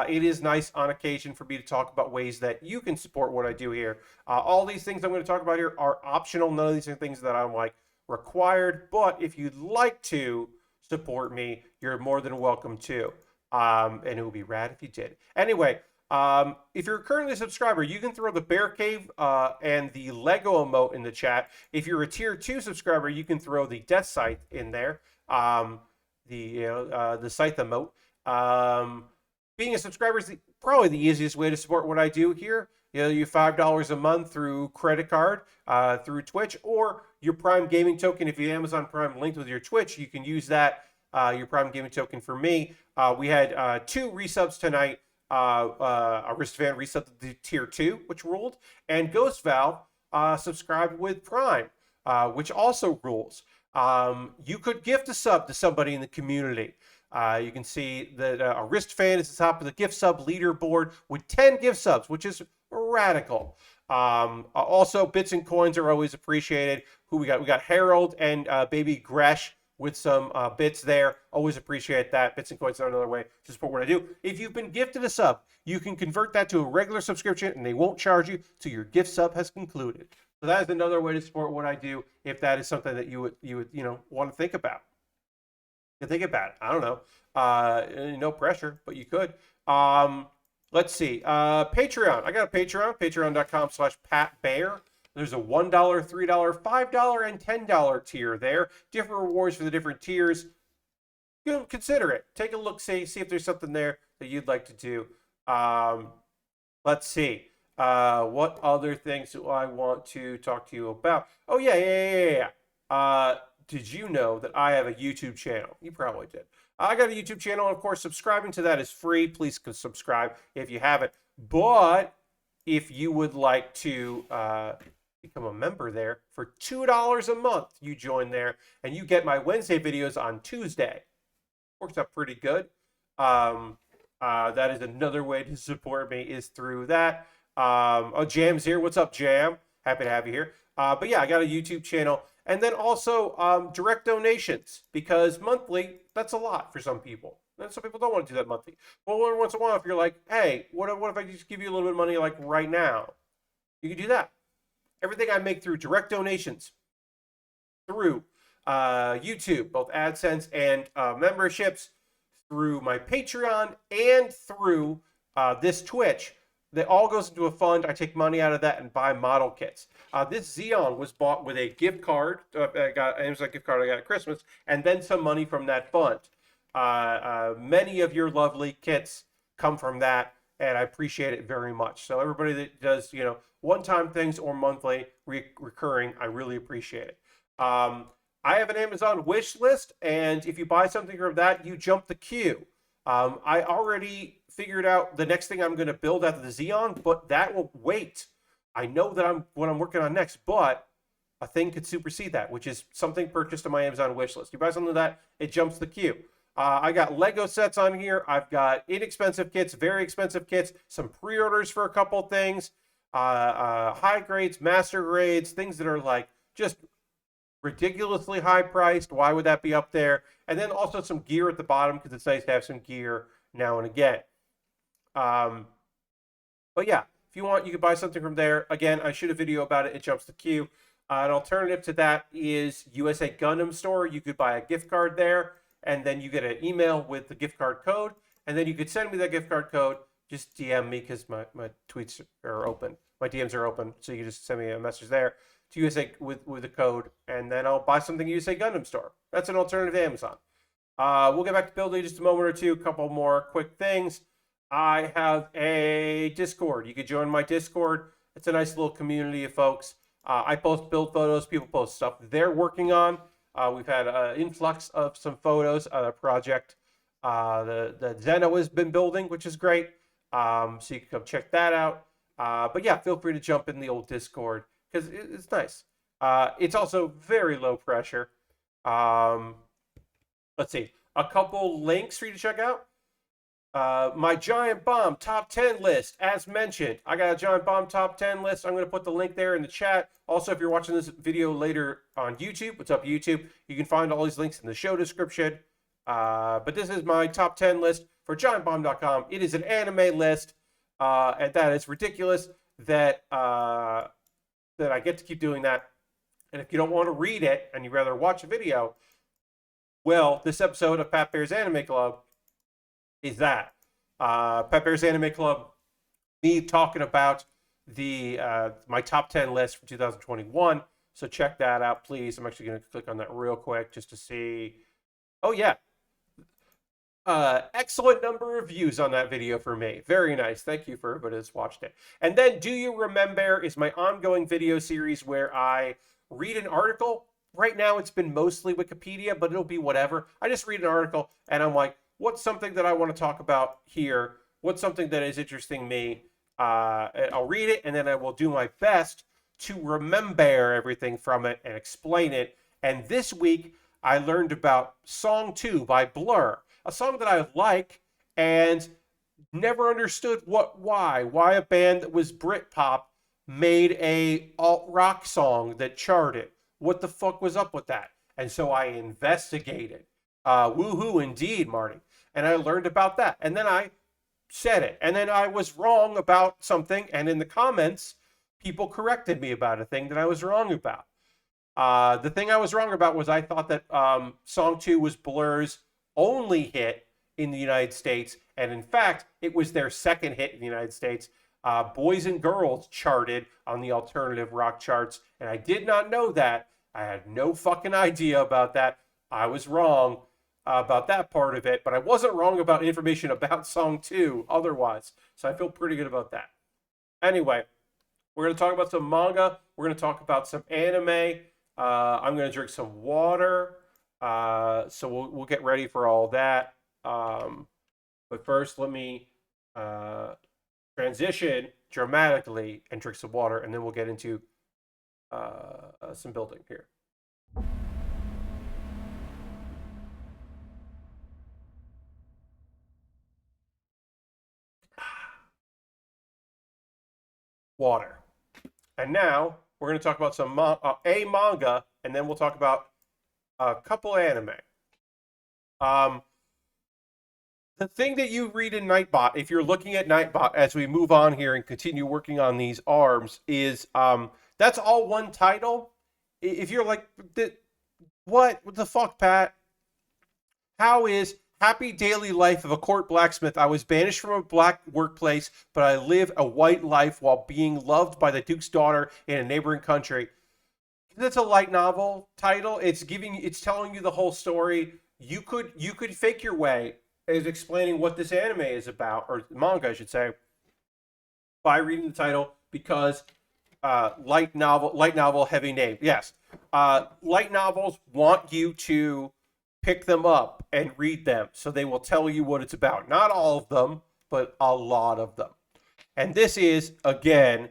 it is nice on occasion for me to talk about ways that you can support what I do here. All these things I'm going to talk about here are optional. None of these are things that I'm like required. But if you'd like to support me, you're more than welcome to. And it would be rad if you did. Anyway, if you're currently a subscriber, you can throw the Bear Cave and the Lego emote in the chat. If you're a tier 2 subscriber, you can throw the Death Scythe in there, the Scythe emote. Being a subscriber is probably the easiest way to support what I do here. You $5 a month through credit card, through Twitch, or your Prime Gaming token. If you Amazon Prime linked with your Twitch, you can use that, your Prime Gaming token for me. We had 2 resubs tonight. Arifureta resubbed to tier 2, which ruled, and Ghost Valve subscribed with Prime, which also rules. You could gift a sub to somebody in the community. You can see that Arifureta is at the top of the gift sub leaderboard with 10 gift subs, which is radical. Also, bits and coins are always appreciated. Who we got? We got Harold and Baby Gresh with some bits there. Always appreciate that. Bits and coins are another way to support what I do. If you've been gifted a sub, you can convert that to a regular subscription and they won't charge you till your gift sub has concluded. So that is another way to support what I do if that is something that you would want to think about. You think about it. I don't know. No pressure, but you could. Let's see. Patreon. I got a Patreon. Patreon.com/PatBear. There's a $1, $3, $5, and $10 tier there. Different rewards for the different tiers. Consider it. Take a look, see if there's something there that you'd like to do. Let's see. What other things do I want to talk to you about? Oh, yeah. Did you know that I have a YouTube channel? You probably did. I got a YouTube channel, and of course, subscribing to that is free. Please subscribe if you haven't. But if you would like to become a member there for $2 a month, you join there, and you get my Wednesday videos on Tuesday. Works out pretty good. That is another way to support me is through that. Oh, Jam's here. What's up, Jam? Happy to have you here. But yeah, I got a YouTube channel. And then also direct donations, because monthly, that's a lot for some people. And some people don't want to do that monthly. Well, every once in a while, if you're like, hey, what if I just give you a little bit of money like right now? You can do that. Everything I make through direct donations, through YouTube, both AdSense and memberships, through my Patreon, and through this Twitch, That all goes into a fund. I take money out of that and buy model kits. This Zeong was bought with a gift card. I got it was a gift card I got at Christmas, and then some money from that fund. Many of your lovely kits come from that, and I appreciate it very much. So everybody that does, one-time things or monthly recurring, I really appreciate it. I have an Amazon wish list, and if you buy something from that, you jump the queue. I already figured out the next thing I'm going to build after the Zeong, but that will wait. I know that what I'm working on next, but a thing could supersede that, which is something purchased on my Amazon wish list. You buy something like that, it jumps the queue. I got Lego sets on here. I've got inexpensive kits, very expensive kits, some pre-orders for a couple things, high grades, master grades, things that are like just ridiculously high priced. Why would that be up there? And then also some gear at the bottom because it's nice to have some gear now and again. But yeah, if you want, you can buy something from there. Again, I shoot a video about it. It jumps the queue. An alternative to that is USA Gundam Store. You could buy a gift card there, and then you get an email with the gift card code, and then you could send me that gift card code. Just DM me because my tweets are open. My DMs are open, so you can just send me a message there to USA with the code, and then I'll buy something USA Gundam Store. That's an alternative to Amazon. We'll get back to building in just a moment or two. A couple more quick things. I have a Discord. You could join my Discord. It's a nice little community of folks. I post build photos. People post stuff they're working on. We've had an influx of some photos on a project that Zeno has been building, which is great. So you can come check that out. But yeah, feel free to jump in the old Discord because it's nice. It's also very low pressure. Let's see. A couple links for you to check out. My Giant Bomb top 10 list, as mentioned. I got a Giant Bomb top 10 list. I'm going to put the link there in the chat. Also, if you're watching this video later on YouTube, what's up, YouTube? You can find all these links in the show description. But this is my top 10 list for GiantBomb.com. It is an anime list, and that is ridiculous that I get to keep doing that. And if you don't want to read it and you'd rather watch a video, well, this episode of Pat Bear's Anime Club is that. Pat Bear's Anime Club, me talking about the my top 10 list for 2021. So check that out, please. I'm actually going to click on that real quick just to see. Oh, yeah. Excellent number of views on that video for me. Very nice. Thank you for everybody that's watched it. And then Do You Remembaer is my ongoing video series where I read an article. Right now it's been mostly Wikipedia, but it'll be whatever. I just read an article and I'm like, what's something that I want to talk about here? What's something that is interesting me? I'll read it and then I will do my best to remember everything from it and explain it. And this week I learned about Song 2 by Blur, a song that I like and never understood why a band that was Britpop made a alt-rock song that charted. What the fuck was up with that? And so I investigated. Woohoo indeed, Marty. And I learned about that. And then I said it. And then I was wrong about something. And in the comments, people corrected me about a thing that I was wrong about. The thing I was wrong about was I thought that Song 2 was Blur's only hit in the United States. And in fact, it was their second hit in the United States. Boys and Girls charted on the alternative rock charts. And I did not know that. I had no fucking idea about that. I was wrong about that part of it, but I wasn't wrong about information about Song 2 otherwise. So I feel pretty good about that. Anyway, we're going to talk about some manga. We're going to talk about some anime. I'm going to drink some water. So we'll get ready for all that. But first, let me transition dramatically and drink some water, and then we'll get into some building here. Water. And now we're going to talk about some a manga, and then we'll talk about a couple anime. The thing that you read in Nightbot, if you're looking at Nightbot as we move on here and continue working on these arms, is that's all one title. If you're like, what the fuck, Pat? How is Happy daily life of a court blacksmith. I was banished from a black workplace, but I live a white life while being loved by the Duke's daughter in a neighboring country. It's a light novel title. It's telling you the whole story. You could fake your way as explaining what this anime is about, or manga, I should say, by reading the title because light novel, heavy name. Yes, light novels want you to pick them up and read them, so they will tell you what it's about. Not all of them, but a lot of them. And this is again.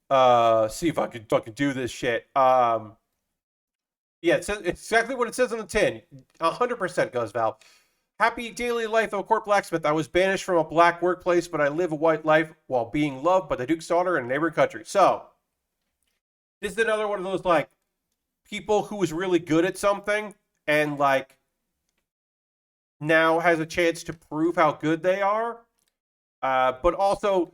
See if I can fucking do this shit. Yeah, it says it's exactly what it says on the tin. 100% goes Val. Happy daily life of a court blacksmith. I was banished from a black workplace, but I live a white life while being loved by the Duke's daughter in a neighboring country. So, this is another one of those, like, people who was really good at something and, like, now has a chance to prove how good they are. But also,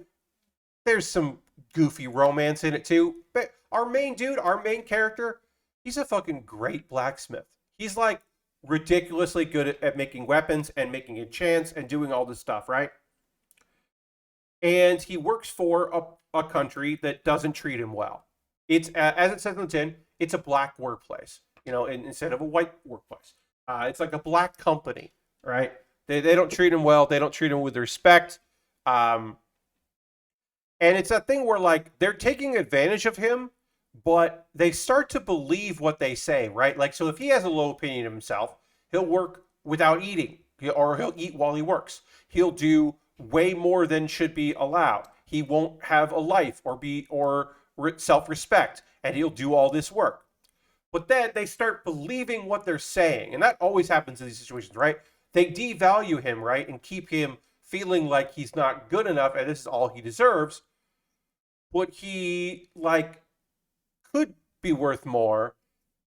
there's some goofy romance in it, too. But our main dude, our main character, he's a fucking great blacksmith. He's, like, ridiculously good at making weapons and making enchants and doing all this stuff, right? And he works for a country that doesn't treat him well. It's as it says in the tin, it's a black workplace, instead of a white workplace. It's like a black company, right? They don't treat him well. They don't treat him with respect. And it's that thing where, like, they're taking advantage of him, but they start to believe what they say, right? Like, so if he has a low opinion of himself, he'll work without eating, or he'll eat while he works. He'll do way more than should be allowed. He won't have a life or self-respect, and he'll do all this work. But then they start believing what they're saying, and that always happens in these situations, right? They devalue him, right, and keep him feeling like he's not good enough, and this is all he deserves. But he, like, could be worth more,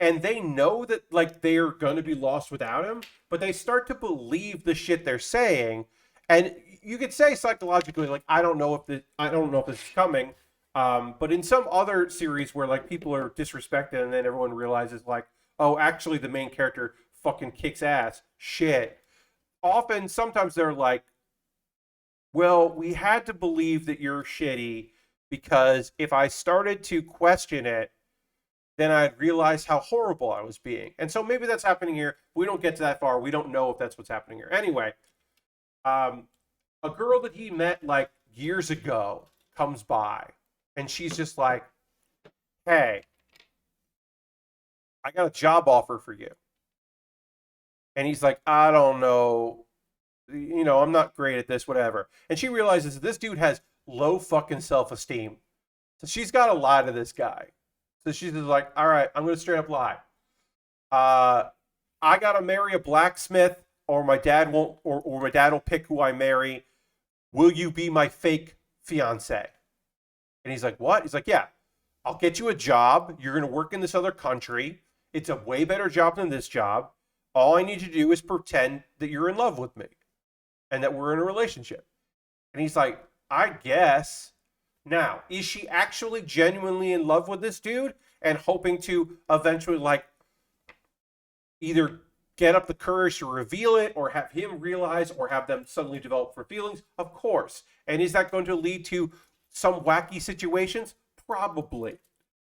and they know that, like, they're going to be lost without him, but they start to believe the shit they're saying. And you could say psychologically, like, I don't know if this is coming. But in some other series where, like, people are disrespected and then everyone realizes, like, oh, actually the main character fucking kicks ass, shit. Sometimes they're like, well, we had to believe that you're shitty because if I started to question it, then I'd realize how horrible I was being. And so maybe that's happening here. We don't get to that far. We don't know if that's what's happening here. Anyway, a girl that he met, like, years ago comes by, and she's just like, hey, I got a job offer for you. And he's like, I don't know. I'm not great at this, whatever. And she realizes this dude has low fucking self-esteem. So she's got to lie to this guy. So she's just like, all right, I'm going to straight up lie. I got to marry a blacksmith, or my dad won't, or my dad will pick who I marry. Will you be my fake fiance? And he's like, what? He's like, yeah, I'll get you a job. You're going to work in this other country. It's a way better job than this job. All I need you to do is pretend that you're in love with me and that we're in a relationship. And he's like, I guess. Now, is she actually genuinely in love with this dude and hoping to eventually, like, either get up the courage to reveal it or have him realize or have them suddenly develop for feelings? Of course. And is that going to lead to some wacky situations? Probably.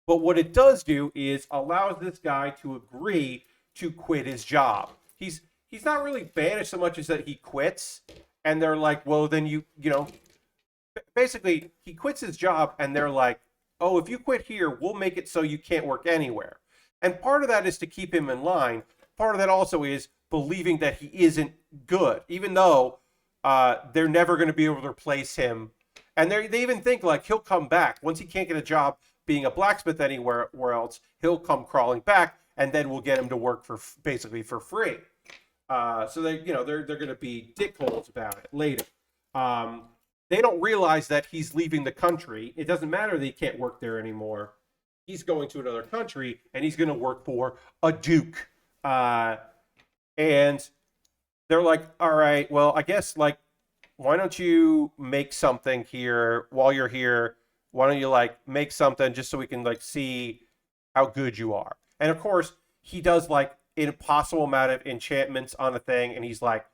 But what it does do is allows this guy to agree to quit his job. He's not really banished so much as that he quits, and they're like, well, then basically he quits his job, and they're like, oh, if you quit here, we'll make it so you can't work anywhere. And part of that is to keep him in line. Part of that also is believing that he isn't good, even though they're never going to be able to replace him. And they even think, like, he'll come back. Once he can't get a job being a blacksmith anywhere else, he'll come crawling back, and then we'll get him to work for basically for free. So they're going to be dickholes about it later. They don't realize that he's leaving the country. It doesn't matter that he can't work there anymore. He's going to another country, and he's going to work for a duke. And they're like, all right, well, I guess, like, why don't you make something here while you're here? Why don't you, like, make something just so we can, like, see how good you are? And of course, he does, like, an impossible amount of enchantments on a thing, and he's like,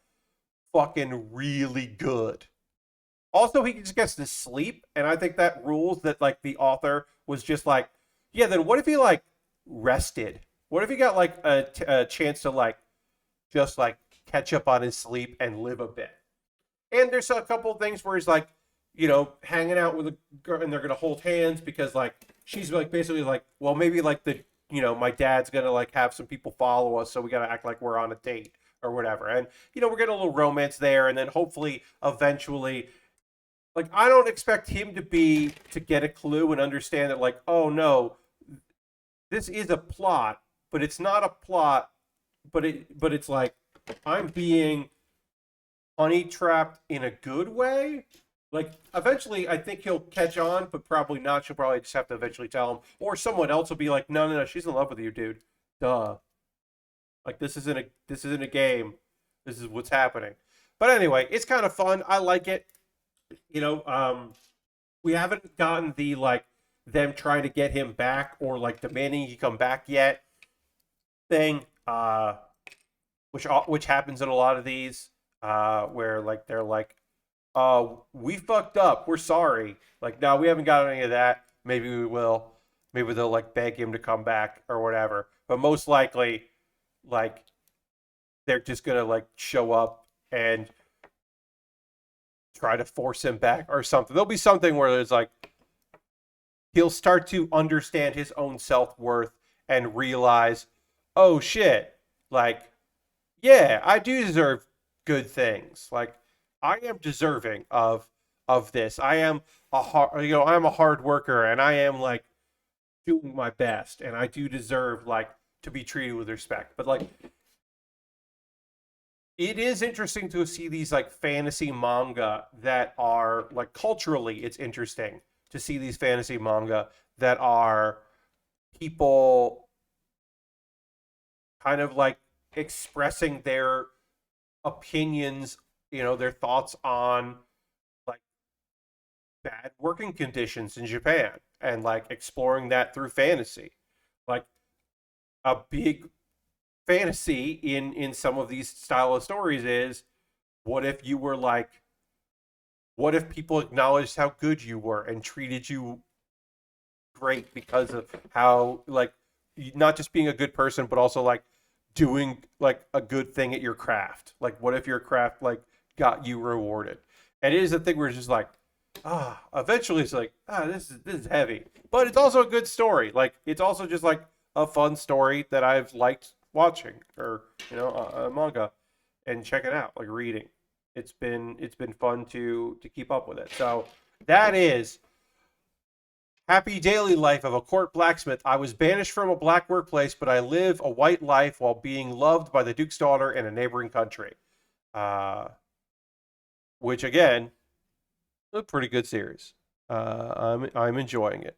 fucking really good. Also, he just gets to sleep, and I think that rules. That like the author was just like, yeah. Then what if he like rested? What if he got like a chance to like just like catch up on his sleep and live a bit? And there's a couple of things where he's like, hanging out with a girl, and they're gonna hold hands because like she's like basically like, well, maybe like my dad's gonna like have some people follow us, so we gotta act like we're on a date or whatever. And we're getting a little romance there, and then hopefully eventually, like, I don't expect him to get a clue and understand that like, oh no, this is a plot, but it's not a plot, but it's like I'm being honey trapped in a good way. Like eventually, I think he'll catch on, but probably not. She'll probably just have to eventually tell him, or someone else will be like, "No, no, no, she's in love with you, dude. Duh. Like this isn't a game. This is what's happening." But anyway, it's kind of fun. I like it. You know, um, we haven't gotten the like them trying to get him back or like demanding he come back yet thing. Which happens in a lot of these, where like they're like, we fucked up. We're sorry. Like, no, we haven't got any of that. Maybe we will. Maybe they'll like beg him to come back or whatever. But most likely, like, they're just gonna like show up and try to force him back or something. There'll be something where it's like he'll start to understand his own self worth and realize, oh shit, like, yeah, I do deserve good things. Like, I am deserving of this. I am I'm a hard worker, and I am like doing my best, and I do deserve like to be treated with respect. But like, it is interesting to see these like fantasy manga that are like culturally, it's interesting to see these fantasy manga that are people kind of like expressing their opinions, their thoughts on like bad working conditions in Japan and like exploring that through fantasy. Like a big fantasy in some of these style of stories is, what if you were like, what if people acknowledged how good you were and treated you great because of how like not just being a good person but also like doing like a good thing at your craft. Like what if your craft like got you rewarded? And it is a thing where it's just like, eventually it's like, this is heavy. But it's also a good story. Like it's also just like a fun story that I've liked watching, or a manga, and check it out, like reading. It's been fun to keep up with it. So that is Happy Daily Life of a Court Blacksmith. I was banished from a black workplace, but I live a white life while being loved by the Duke's daughter in a neighboring country. Which again, a pretty good series. I'm enjoying it.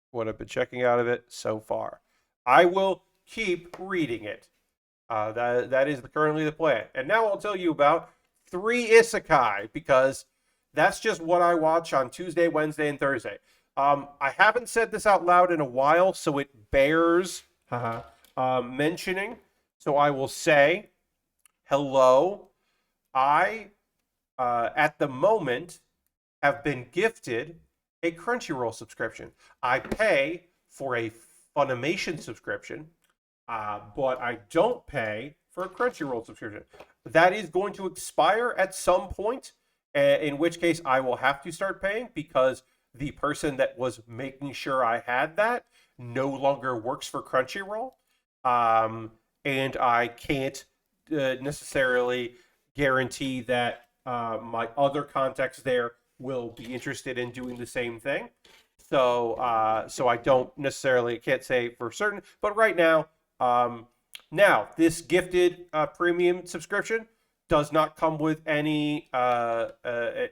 What I've been checking out of it so far. I will keep reading it. That is currently the plan. And now I'll tell you about 3 Isekai, because that's just what I watch on Tuesday, Wednesday, and Thursday. I haven't said this out loud in a while, so it bears mentioning. So I will say, hello. I, at the moment, have been gifted a Crunchyroll subscription. I pay for a Funimation subscription, but I don't pay for a Crunchyroll subscription. That is going to expire at some point, in which case I will have to start paying, because the person that was making sure I had that no longer works for Crunchyroll. And I can't necessarily guarantee that my other contacts there will be interested in doing the same thing. So I don't necessarily can't say for certain, but right now, this gifted premium subscription does not come with any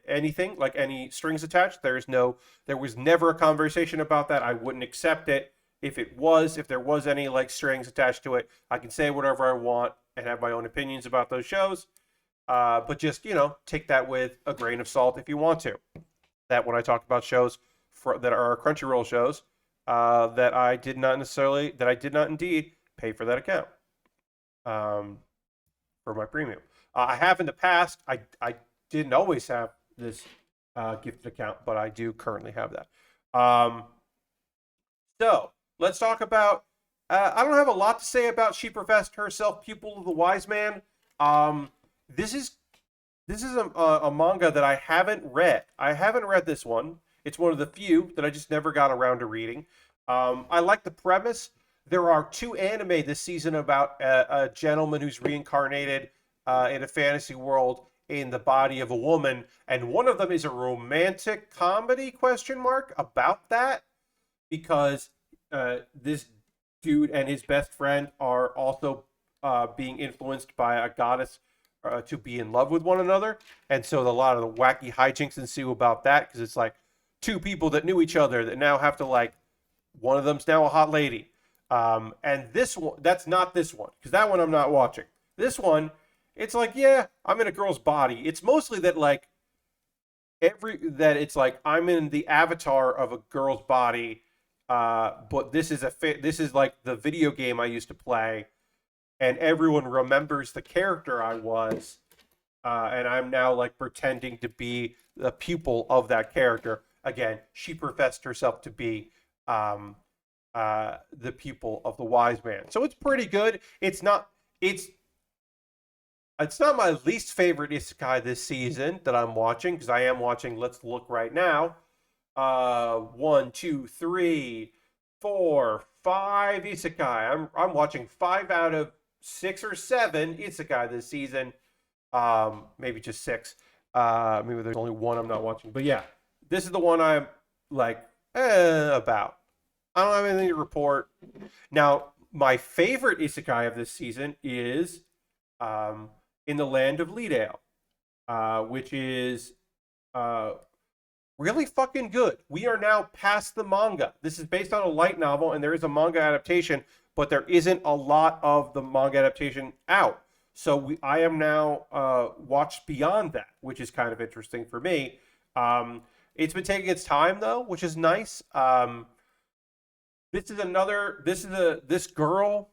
anything like any strings attached. There was never a conversation about that. I wouldn't accept it if there was any like strings attached to it. I can say whatever I want and have my own opinions about those shows. But just take that with a grain of salt if you want to. That when I talk about shows that are Crunchyroll shows, that I did not indeed pay for that account, for my premium. I have in the past. I didn't always have this gifted account, but I do currently have that. So let's talk about. I don't have a lot to say about She Professed herself, Pupil of the Wise Man. This is a manga that I haven't read. I haven't read this one. It's one of the few that I just never got around to reading. I like the premise. There are 2 anime this season about a gentleman who's reincarnated in a fantasy world in the body of a woman, and one of them is a romantic comedy question mark about that, because this dude and his best friend are also being influenced by a goddess to be in love with one another, and so a lot of the wacky hijinks ensue about that, because it's like 2 people that knew each other that now have to, like, one of them's now a hot lady. And this one, that's not this one, because that one I'm not watching. This one, it's like, yeah, I'm in a girl's body. It's mostly that, like, it's like I'm in the avatar of a girl's body, but this is like the video game I used to play, and everyone remembers the character I was, and I'm now, like, pretending to be the pupil of that character. Again, she professed herself to be the pupil of the wise man. So it's pretty good. It's not my least favorite isekai this season that I'm watching, because I am watching, let's look right now. 1, 2, 3, 4, 5 isekai. I'm watching 5 out of 6 or 7 isekai this season. Maybe just 6. Maybe there's only one I'm not watching. But yeah, this is the one I'm like, about. I don't have anything to report. Now, my favorite isekai of this season is in the Land of Leadale, which is really fucking good. We are now past the manga. This is based on a light novel, and there is a manga adaptation, but there isn't a lot of the manga adaptation out. So I am now watched beyond that, which is kind of interesting for me. It's been taking its time, though, which is nice. This girl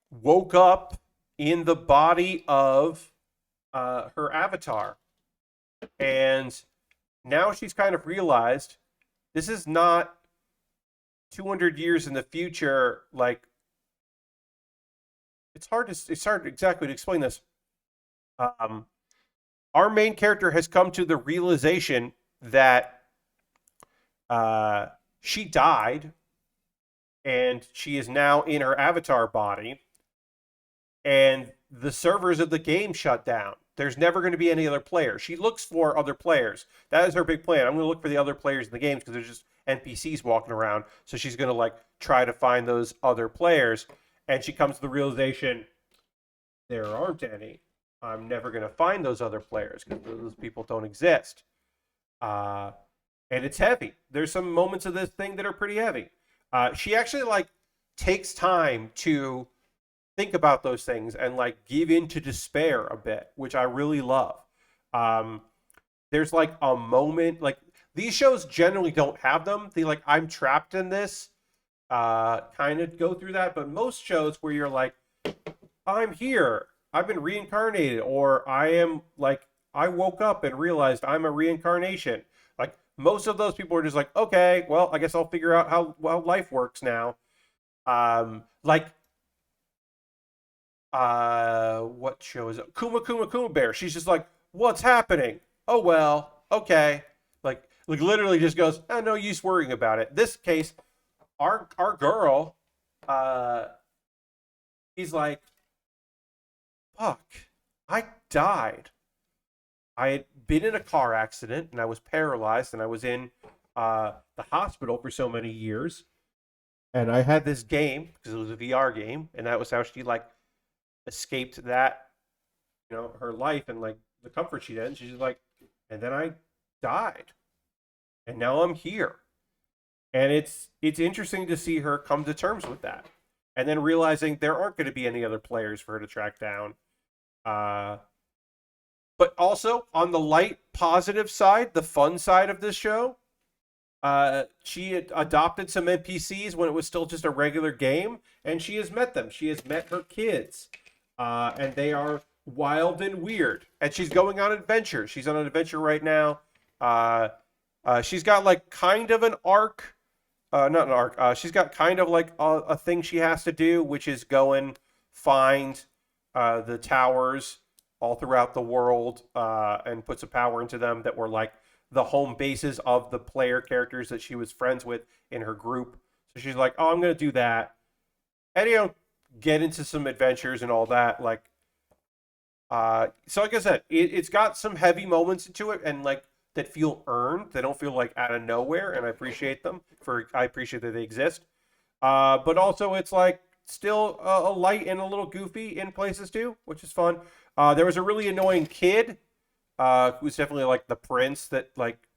woke up in the body of her avatar, and now she's kind of realized this is not 200 years in the future. Like, it's hard exactly to explain this. Our main character has come to the realization that she died, and she is now in her avatar body, and the servers of the game shut down. There's never going to be any other players. She looks for other players. That is her big plan. I'm going to look for the other players in the games, because there's just NPCs walking around. So she's going to, like, try to find those other players. And she comes to the realization, there aren't any. I'm never going to find those other players, because those people don't exist. And it's heavy. There's some moments of this thing that are pretty heavy. She actually, like, takes time to think about those things and, like, give in to despair a bit, which I really love. There's, like, a moment, like, these shows generally don't have them. They, like, I'm trapped in this, kind of go through that. But most shows where you're like, I'm here, I've been reincarnated, or I am, like, I woke up and realized I'm a reincarnation. Like, most of those people are just like, okay, well, I guess I'll figure out how life works now. Like, what show is it? Kuma Bear. She's just like, what's happening? Oh, well, okay. Like literally just goes, oh, no use worrying about it. This case, our girl, he's like, fuck, I died. I had been in a car accident, and I was paralyzed, and I was in the hospital for so many years. And I had this game, because it was a VR game, and that was how she, like, escaped that, her life and, like, the comfort she had. And she's like, and then I died, and now I'm here. And it's interesting to see her come to terms with that, and then realizing there aren't going to be any other players for her to track down. But also, on the light, positive side, the fun side of this show, she had adopted some NPCs when it was still just a regular game, and she has met them. She has met her kids, and they are wild and weird, and she's going on adventures. She's on an adventure right now. She's got like kind of an arc, not an arc. She's got kind of like a thing she has to do, which is go and find the towers all throughout the world and put some power into them that were like the home bases of the player characters that she was friends with in her group. So she's like, oh, I'm gonna do that, and get into some adventures and all that. Like, so like I said, it's got some heavy moments into it, and like that feel earned. They don't feel like out of nowhere, and I appreciate them. I appreciate that they exist. But also, it's like still a light and a little goofy in places too, which is fun. There was a really annoying kid who's definitely like the prince that like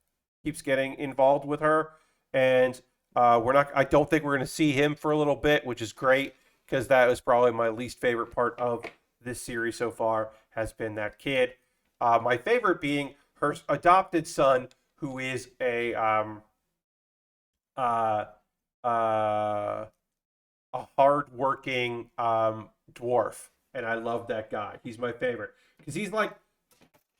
keeps getting involved with her, and we're not. I don't think we're going to see him for a little bit, which is great because that was probably my least favorite part of this series so far has been that kid. My favorite being her adopted son, who is uh, uh, a hardworking dwarf, and I love that guy. He's my favorite because he's not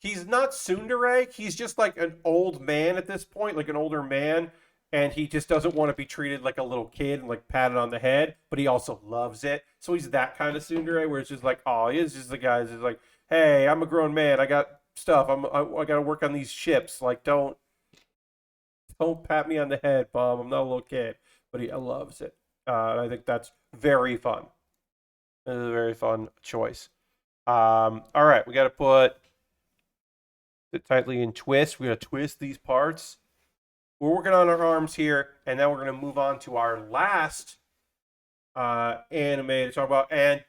tsundere. He's just like an old man at this point, like an older man, and he just doesn't want to be treated like a little kid and like patted on the head, but he also loves it. So he's that kind of tsundere where it's just like, oh, he's just the guy who's like, hey, I'm a grown man. I got stuff. I got to work on these ships. Like, don't pat me on the head, Mom. I'm not a little kid, but he loves it. And I think that's very fun. It's a very fun choice. All right, we got to put it tightly in twist. We got to twist these parts. We're working on our arms here, and then we're going to move on to our last anime to talk about. And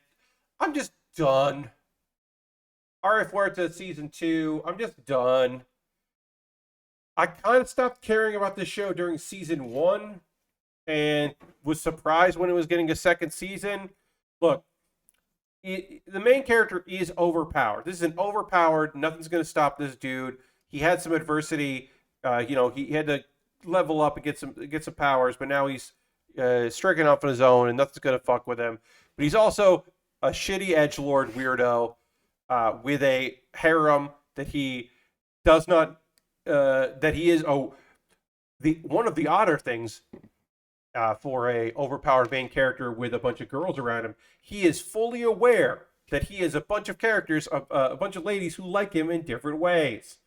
I'm just done. Arifureta season 2. I'm just done. I kind of stopped caring about this show during season 1 and was surprised when it was getting a second season. Look, the main character is overpowered. This is an overpowered, nothing's going to stop this dude. He had some adversity. He had to level up and get some powers, but now he's striking off on his own, and nothing's going to fuck with him. But he's also a shitty edgelord weirdo with a harem that he does not. That he is one of the odder things for a overpowered main character with a bunch of girls around him. He is fully aware that he has a bunch of characters, a bunch of ladies who like him in different ways.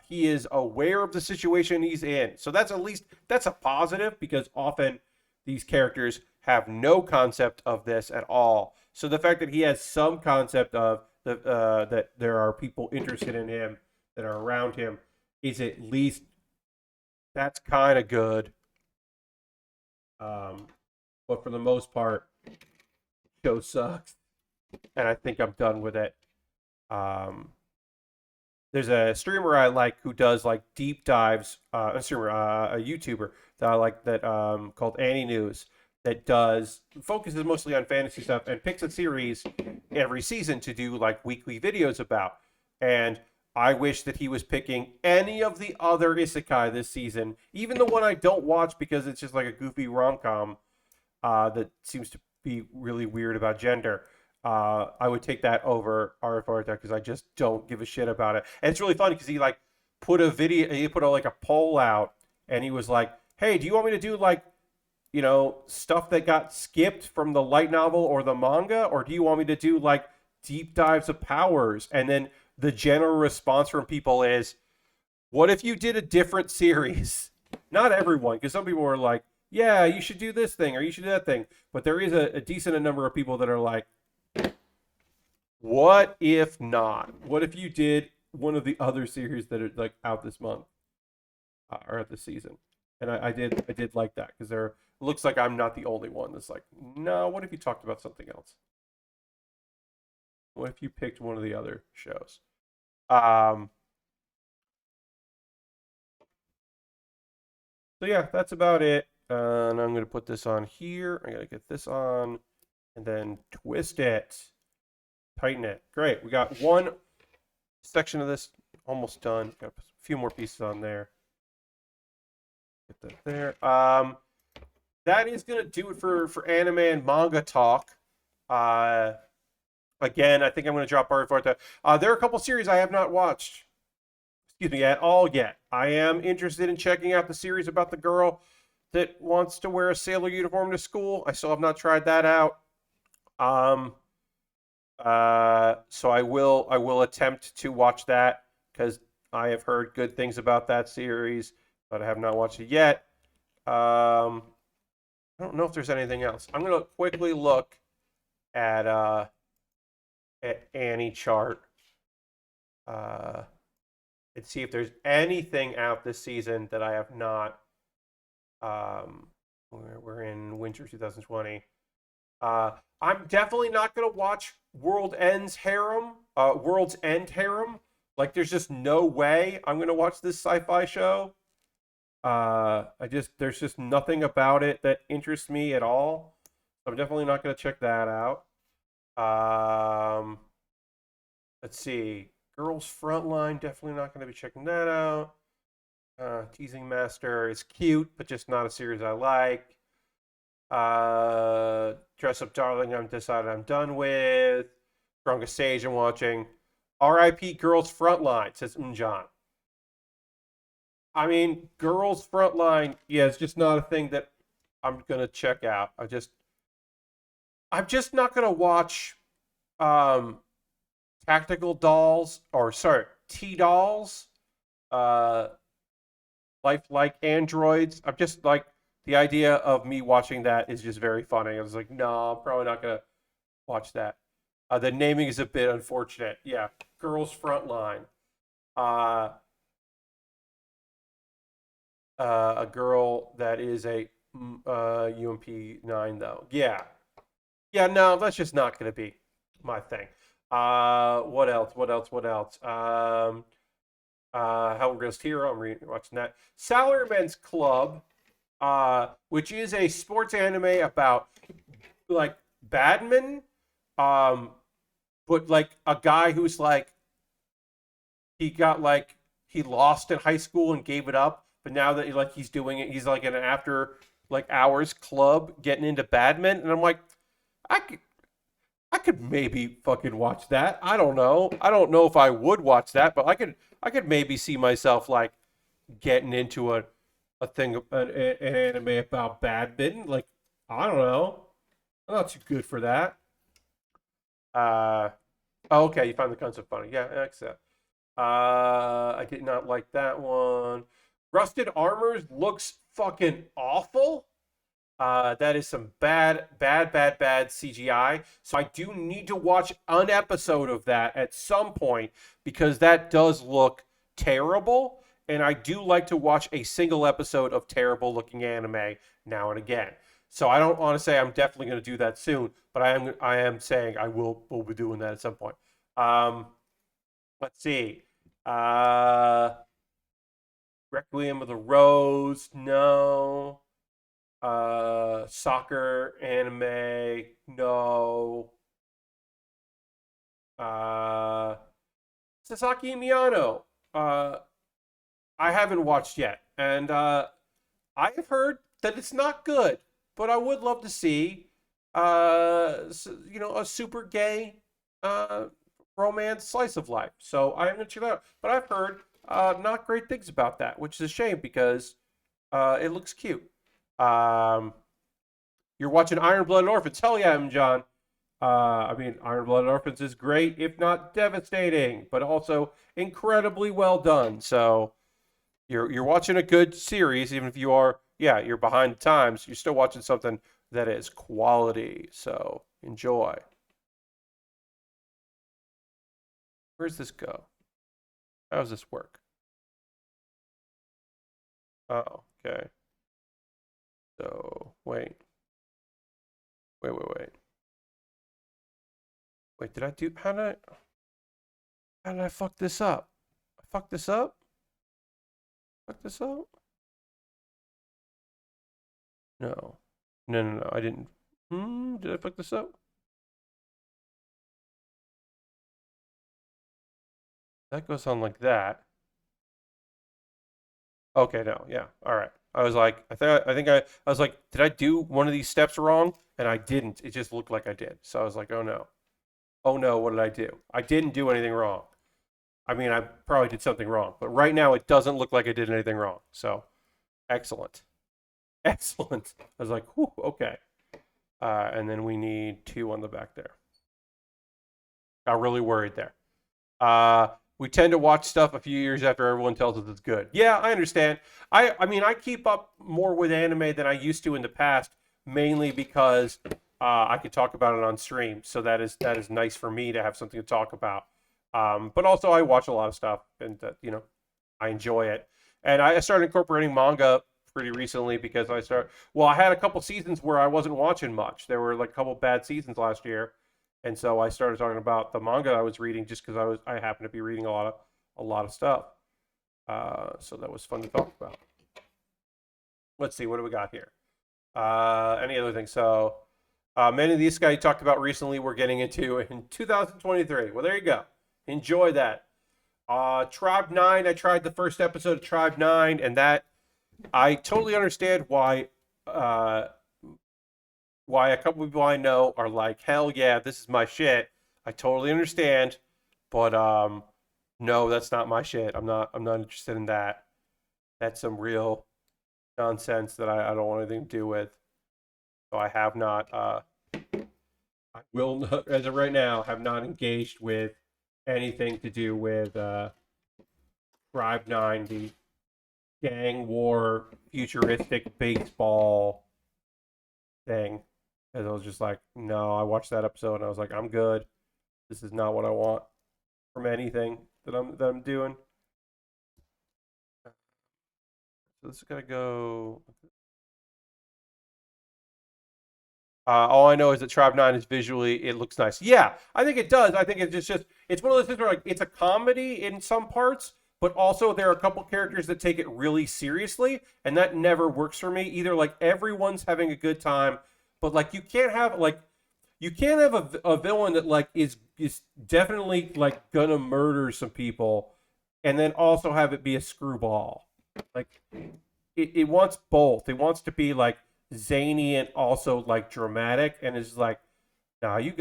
He is aware of the situation he's in. So that's a positive because often these characters have no concept of this at all. So the fact that he has some concept of that there are people interested in him that are around him is at least that's kind of good. But for the most part, show sucks, and I think I'm done with it. There's a streamer I like who does like deep dives. A YouTuber that I like that called Annie News that focuses mostly on fantasy stuff and picks a series every season to do like weekly videos about. And I wish that he was picking any of the other isekai this season, even the one I don't watch because it's just like a goofy rom-com that seems to be really weird about gender. I would take that over Arifureta because I just don't give a shit about it. And it's really funny because he like put a poll out, and he was like, "Hey, do you want me to do like, stuff that got skipped from the light novel or the manga, or do you want me to do like deep dives of powers?" And then the general response from people is, what if you did a different series? Not everyone, because some people are like, yeah, you should do this thing or you should do that thing. But there is a decent number of people that are like, what if not? What if you did one of the other series that are like out this month or out this season? And I did like that because it looks like I'm not the only one that's like, no, what if you talked about something else? What if you picked one of the other shows? So yeah, that's about it. And I'm gonna put this on here. I gotta get this on, and then twist it, tighten it. Great. We got one section of this almost done. Got a few more pieces on there. Get that there. That is gonna do it for anime and manga talk. Again, I think I'm going to drop Arifureta. There are a couple series I have not watched. Excuse me, at all yet. I am interested in checking out the series about the girl that wants to wear a sailor uniform to school. I still have not tried that out. Um, so I will attempt to watch that because I have heard good things about that series, but I have not watched it yet. I don't know if there's anything else. I'm gonna quickly look at Annie chart uh, and see if there's anything out this season that I have not. Um, we're in winter 2020. I'm definitely not gonna watch World's End Harem. Like, there's just no way I'm gonna watch this sci-fi show. There's just nothing about it that interests me at all. So I'm definitely not gonna check that out. Um, let's see, Girls Frontline, definitely not gonna be checking that out. Teasing Master is cute, but just not a series I like. Dress Up Darling, I'm decided I'm done with. Strongest Sage, I'm watching. R.I.P. Girls Frontline, says Unjan. I mean, Girls Frontline, yeah, it's just not a thing that I'm gonna check out. I'm just not gonna watch um Tactical Dolls, or sorry, T-Dolls, uh Lifelike Androids. I'm just like, the idea of me watching that is just very funny. I was like, no, I'm probably not gonna watch that. The naming is a bit unfortunate. Yeah, Girls Frontline. Uh, a girl that is a UMP 9 though. Yeah, yeah. No, that's just not gonna be my thing. What else? What else? What else? Howard Goes to Hero. I'm watching that. Salaryman's Club, which is a sports anime about like badminton, um, but like a guy who's like, he lost in high school and gave it up, but now that he's doing it, he's like an after like hours club getting into badminton, and I'm like, I could I could maybe fucking watch that. I don't know. I don't know if I would watch that, but I could maybe see myself like getting into a thing, an anime about badminton. Like, I don't know. I'm not too good for that. Uh, oh, okay, you find the concept funny. Yeah, except I did not like that one. Rusted Armors looks fucking awful. That is some bad CGI. So I do need to watch an episode of that at some point because that does look terrible. And I do like to watch a single episode of terrible looking anime now and again. So I don't want to say I'm definitely going to do that soon, but I am saying will be doing that at some point. Um, let's see. Uh, Requiem of the Rose, no. Soccer anime, no. Uh, Sasaki Miyano, I haven't watched yet, and I have heard that it's not good, but I would love to see, a super gay uh, romance slice of life. So I am gonna check that out. But I've heard not great things about that, which is a shame because it looks cute. Um, you're watching Iron Blooded Orphans. Hell yeah, I'm John. I mean, Iron Blooded Orphans is great, if not devastating, but also incredibly well done. So you're watching a good series, even if you're behind the times. You're still watching something that is quality. So enjoy. Where's this go? How does this work? Oh, okay. So wait. Wait, did I do? How did I fuck this up? I fucked this up? Fuck this up? No. No, I didn't. Did I fuck this up? That goes on like that. Okay, no, yeah. All right. I was like, I was like, did I do one of these steps wrong? And I didn't. It just looked like I did. So I was like, oh no. oh no, what did I do? I didn't do anything wrong. I mean, I probably did something wrong, but right now it doesn't look like I did anything wrong. So, excellent. Excellent. I was like, whew, okay. And then we need 2 on the back there. Got really worried there. We tend to watch stuff a few years after everyone tells us it's good. Yeah, I understand. I mean, I keep up more with anime than I used to in the past, mainly because I could talk about it on stream. So that is nice for me to have something to talk about. But also, I watch a lot of stuff, and I enjoy it. And I started incorporating manga pretty recently because I had a couple seasons where I wasn't watching much. There were like a couple bad seasons last year. And so I started talking about the manga I was reading just because I happened to be reading a lot of stuff. So that was fun to talk about. Let's see, what do we got here? Any other things? So many of these guys you talked about recently we're getting into in 2023. Well, there you go. Enjoy that. Tribe 9, I tried the first episode of Tribe 9, and that I totally understand why a couple people I know are like, hell yeah, this is my shit. I totally understand, but no, that's not my shit. I'm not interested in that. That's some real nonsense that I don't want anything to do with. So I have not I will not, as of right now, have not engaged with anything to do with Tribe 9, the gang war futuristic baseball thing. And I was just like, no, I watched that episode and I was like, I'm good. This is not what I want from anything that I'm doing. So this is gonna go. All I know is that Tribe 9 is visually, it looks nice. Yeah, I think it does. I think it's just it's one of those things where like it's a comedy in some parts, but also there are a couple characters that take it really seriously, and that never works for me. Either like everyone's having a good time, but like you can't have a villain that like is definitely like gonna murder some people, and then also have it be a screwball. Like it wants both. It wants to be like zany and also like dramatic, and it's like, nah, you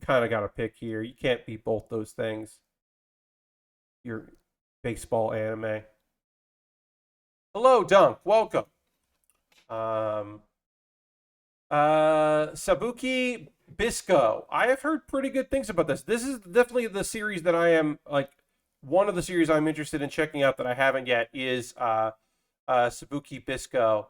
kind of got to pick here. You can't be both those things. Your baseball anime. Hello, Dunk. Welcome. Sabuki Bisco. I have heard pretty good things about this. This is definitely the series that I am like one of the series I'm interested in checking out that I haven't yet is Sabuki Bisco.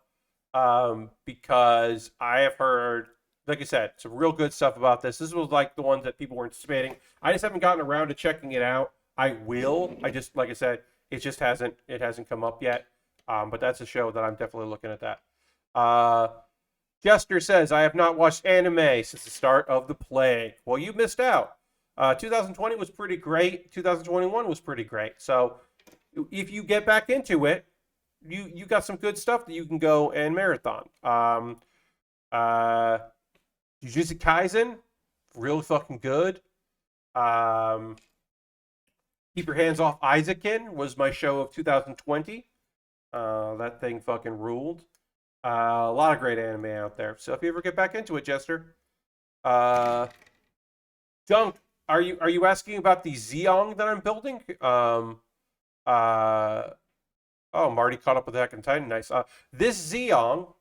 Because I have heard, like I said, some real good stuff about this. This was like the ones that people were anticipating. I just haven't gotten around to checking it out. I will. I just, like I said, it hasn't come up yet. But that's a show that I'm definitely looking at that. Jester says, I have not watched anime since the start of the plague. Well, you missed out. 2020 was pretty great. 2021 was pretty great. So if you get back into it, you got some good stuff that you can go and marathon. Jujutsu Kaisen, real fucking good. Keep Your Hands Off Isaacin was my show of 2020. That thing fucking ruled. A lot of great anime out there. So if you ever get back into it, Jester. Dunk, are you asking about the Zeong that I'm building? Oh, Marty caught up with Attack on Titan. Nice. This Zeong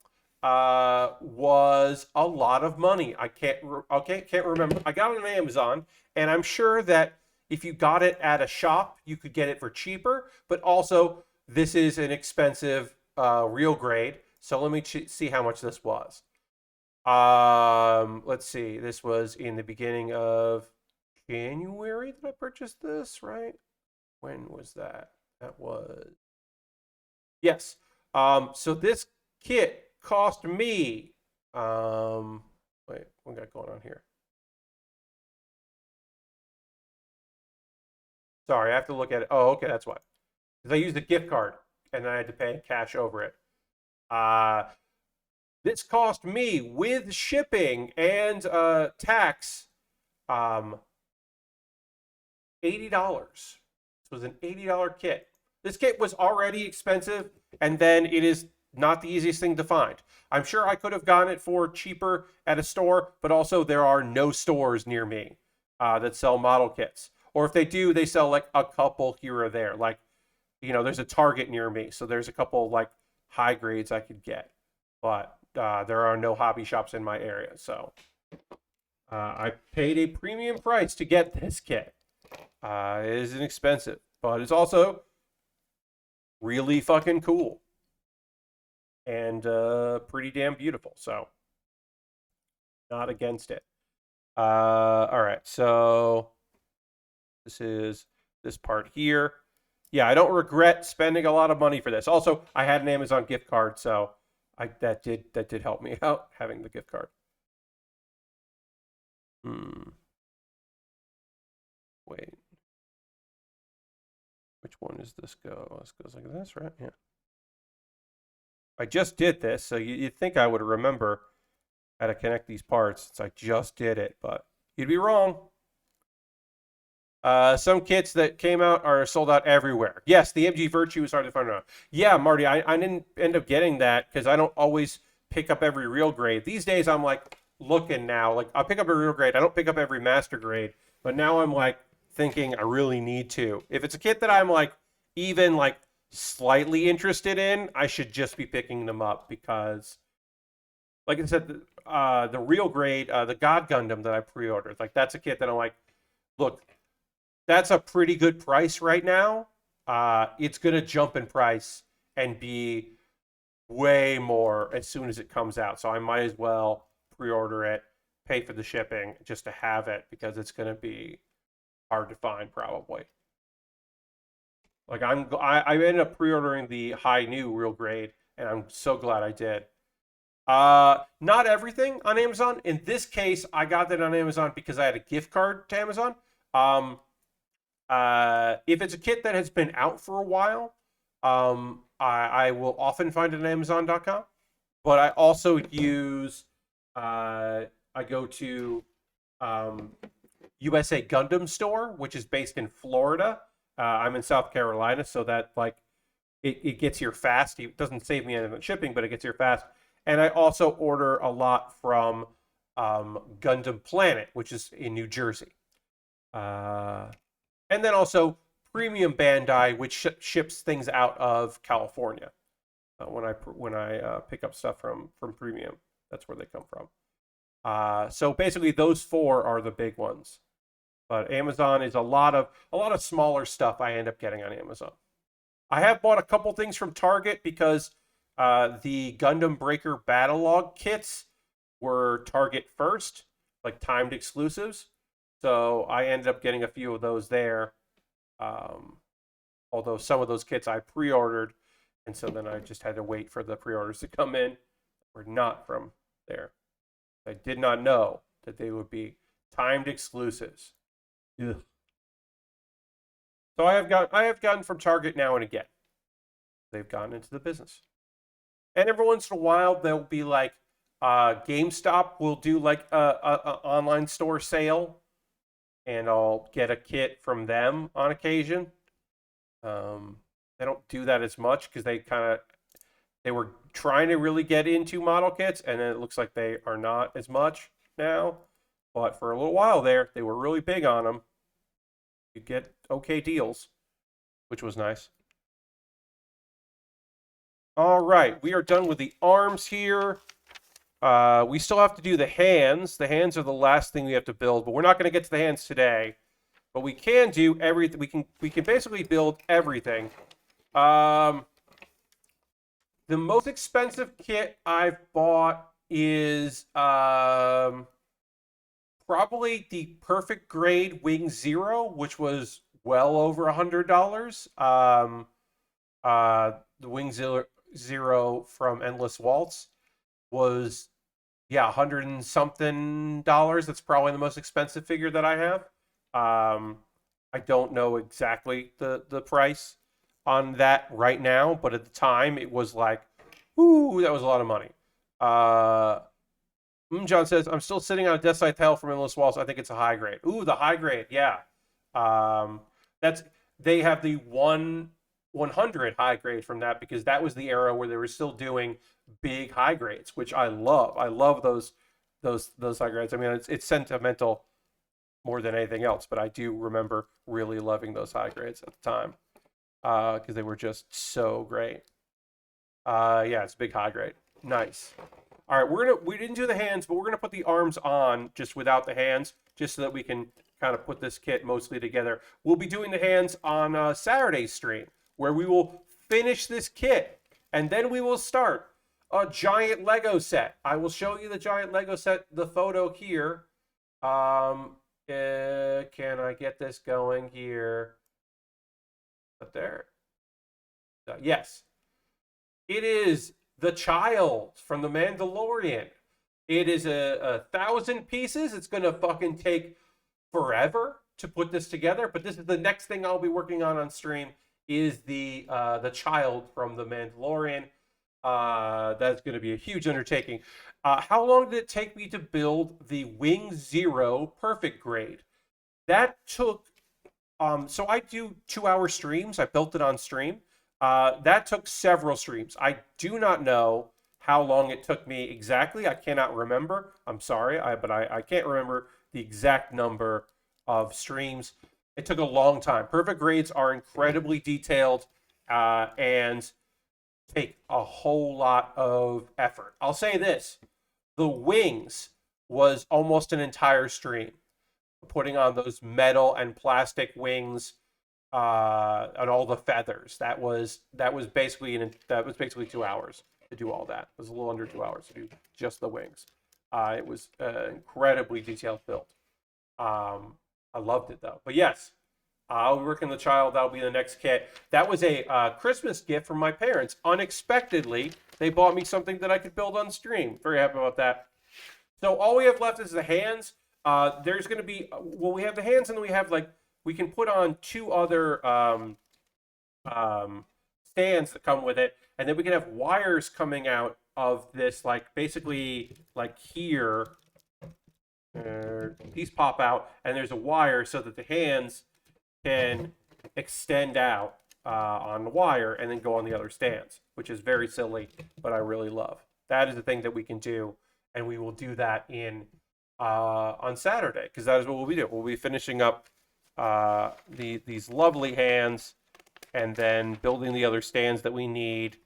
was a lot of money. I can't remember. I got it on Amazon, and I'm sure that if you got it at a shop, you could get it for cheaper. But also, this is an expensive real grade. So let me see how much this was. Let's see. This was in the beginning of January that I purchased this, right? When was that? That was... Yes. So this kit cost me wait, what got going on here? Sorry, I have to look at it. Oh, okay, that's why. Because I used a gift card and then I had to pay cash over it. This cost me with shipping and tax $80. This was an $80 kit. This kit was already expensive, and then it is not the easiest thing to find. I'm sure I could have gotten it for cheaper at a store, but also there are no stores near me. that sell model kits. Or if they do, they sell like a couple here or there. Like, there's a Target near me, so there's a couple like high grades I could get. But there are no hobby shops in my area, so I paid a premium price to get this kit. It isn't expensive, but it's also really fucking cool and pretty damn beautiful. So, not against it. All right, so this is this part here. Yeah, I don't regret spending a lot of money for this. Also, I had an Amazon gift card, so that did help me out having the gift card. Wait. Which one does this go? This goes like this, right? Yeah. I just did this, so you'd think I would remember how to connect these parts since I just did it, but you'd be wrong. Some kits that came out are sold out everywhere. Yes, the MG Virtue is hard to find around. Yeah, Marty, I didn't end up getting that because I don't always pick up every real grade. These days, I'm like looking now. Like, I'll pick up a real grade. I don't pick up every master grade. But now I'm like thinking I really need to. If it's a kit that I'm like even like slightly interested in, I should just be picking them up because, like I said, the real grade, the God Gundam that I pre-ordered, like that's a kit that I'm like, look, that's a pretty good price right now. It's going to jump in price and be way more as soon as it comes out. So I might as well pre-order it, pay for the shipping just to have it because it's going to be hard to find probably. Like I ended up pre-ordering the high new real grade and I'm so glad I did. Not everything on Amazon. In this case, I got that on Amazon because I had a gift card to Amazon. If it's a kit that has been out for a while, I will often find it on Amazon.com. But I also use, I go to USA Gundam Store, which is based in Florida. I'm in South Carolina, so that like it gets here fast. It doesn't save me anything on shipping, but it gets here fast. And I also order a lot from Gundam Planet, which is in New Jersey. And then also Premium Bandai, which ships things out of California. When I pick up stuff from Premium, that's where they come from. So basically, those four are the big ones. But Amazon is a lot of smaller stuff I end up getting on Amazon. I have bought a couple things from Target because the Gundam Breaker Battle Log kits were Target first, like timed exclusives. So I ended up getting a few of those there. Although some of those kits I pre-ordered, and so then I just had to wait for the pre-orders to come in. Were not from there. I did not know that they would be timed exclusives. Ugh. So I have gotten from Target now and again. They've gotten into the business. And every once in a while, they'll be like, GameStop will do like a online store sale, and I'll get a kit from them on occasion. They don't do that as much because they were trying to really get into model kits, and then it looks like they are not as much now. But for a little while there, they were really big on them. You get okay deals, which was nice. All right, we are done with the arms here. We still have to do the hands. The hands are the last thing we have to build, but we're not going to get to the hands today. But we can do everything. We can basically build everything. The most expensive kit I've bought is probably the Perfect Grade Wing Zero, which was well over $100. The Wing Zero from Endless Waltz was, yeah, $100 and something. That's probably the most expensive figure that I have. I don't know exactly the price on that right now, but at the time it was like, ooh, that was a lot of money. John says, I'm still sitting on a Death Scythe Hell from Endless Waltz. I think it's a high grade. Ooh, the high grade, yeah. They have the 100 high grade from that because that was the era where they were still doing big high grades, which I love. I love those high grades. I mean, it's sentimental more than anything else. But I do remember really loving those high grades at the time because they were just so great. Yeah, it's a big high grade. Nice. All right, we didn't do the hands, but we're gonna put the arms on just without the hands, just so that we can kind of put this kit mostly together. We'll be doing the hands on Saturday's stream, where we will finish this kit, and then we will start a giant Lego set. I will show you the giant Lego set, the photo here. Can I get this going here? Up there. Yes. It is the child from the Mandalorian. It is a 1,000 pieces. It's going to fucking take forever to put this together, but this is the next thing I'll be working on stream is the child from the Mandalorian. That's going to be a huge undertaking. How long did it take me to build the Wing Zero perfect grade? That took, so I do 2-hour streams. I built it on stream. That took several streams. I do not know how long it took me exactly. I cannot remember. I'm sorry, but I can't remember the exact number of streams. It took a long time. Perfect grades are incredibly detailed and take a whole lot of effort. I'll say this. The wings was almost an entire stream. Putting on those metal and plastic wings and all the feathers. That was basically 2 hours to do all that. It was a little under 2 hours to do just the wings. It was incredibly detailed build. I loved it though. But yes, I'll be working the child. That'll be the next kit. That was a Christmas gift from my parents. Unexpectedly, they bought me something that I could build on stream. Very happy about that. So all we have left is the hands. There's going to be, well, we have the hands and then we have like, we can put on 2 other stands that come with it. And then we can have wires coming out of this, like basically like here. These pop out and there's a wire so that the hands can extend out on the wire and then go on the other stands, which is very silly, but I really love. That is the thing that we can do, and we will do that in on Saturday, because that is what we'll be doing. We'll be finishing up these lovely hands and then building the other stands that we need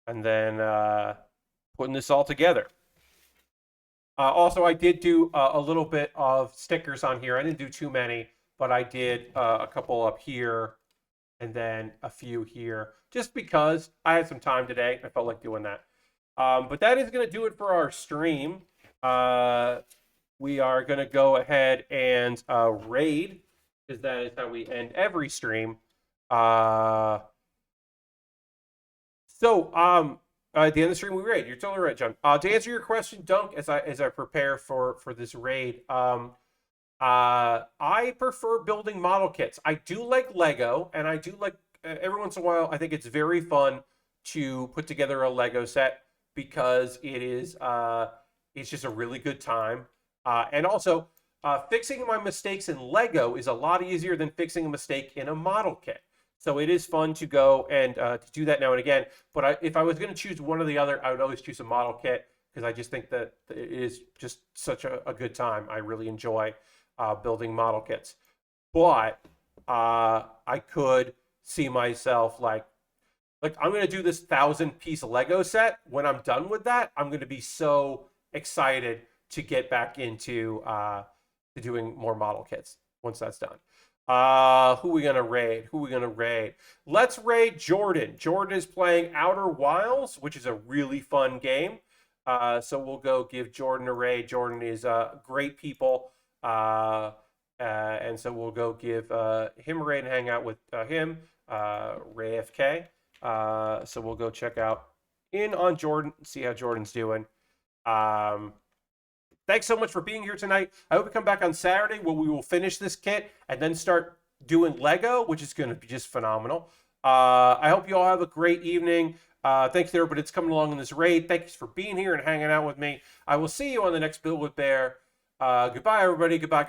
and then putting this all together. Also, I did do a little bit of stickers on here. I didn't do too many, but I did a couple up here and then a few here, just because I had some time today. I felt like doing that. But that is going to do it for our stream. We are going to go ahead and raid, because that is how we end every stream. At the end of the stream, we raid. You're totally right, John. To answer your question, Dunk, as I prepare for this raid, I prefer building model kits. I do like Lego, and I do like every once in a while. I think it's very fun to put together a Lego set because it is it's just a really good time. And also, fixing my mistakes in Lego is a lot easier than fixing a mistake in a model kit. So it is fun to go and to do that now and again. But if I was going to choose one or the other, I would always choose a model kit, because I just think that it is just such a good time. I really enjoy building model kits. But I could see myself like I'm going to do this 1,000-piece Lego set. When I'm done with that, I'm going to be so excited to get back into to doing more model kits once that's done. Who are we gonna raid? Let's raid Jordan. Jordan is playing Outer Wilds, which is a really fun game. So we'll go give Jordan a raid. Jordan is great people. And so we'll go give him a raid and hang out with him, Ray FK. So we'll go check out in on Jordan, see how Jordan's doing. Thanks so much for being here tonight. I hope you come back on Saturday where we will finish this kit and then start doing Lego, which is going to be just phenomenal. I hope you all have a great evening. Thanks to everybody that's coming along in this raid. Thanks for being here and hanging out with me. I will see you on the next Build with Baer. Goodbye, everybody. Goodbye.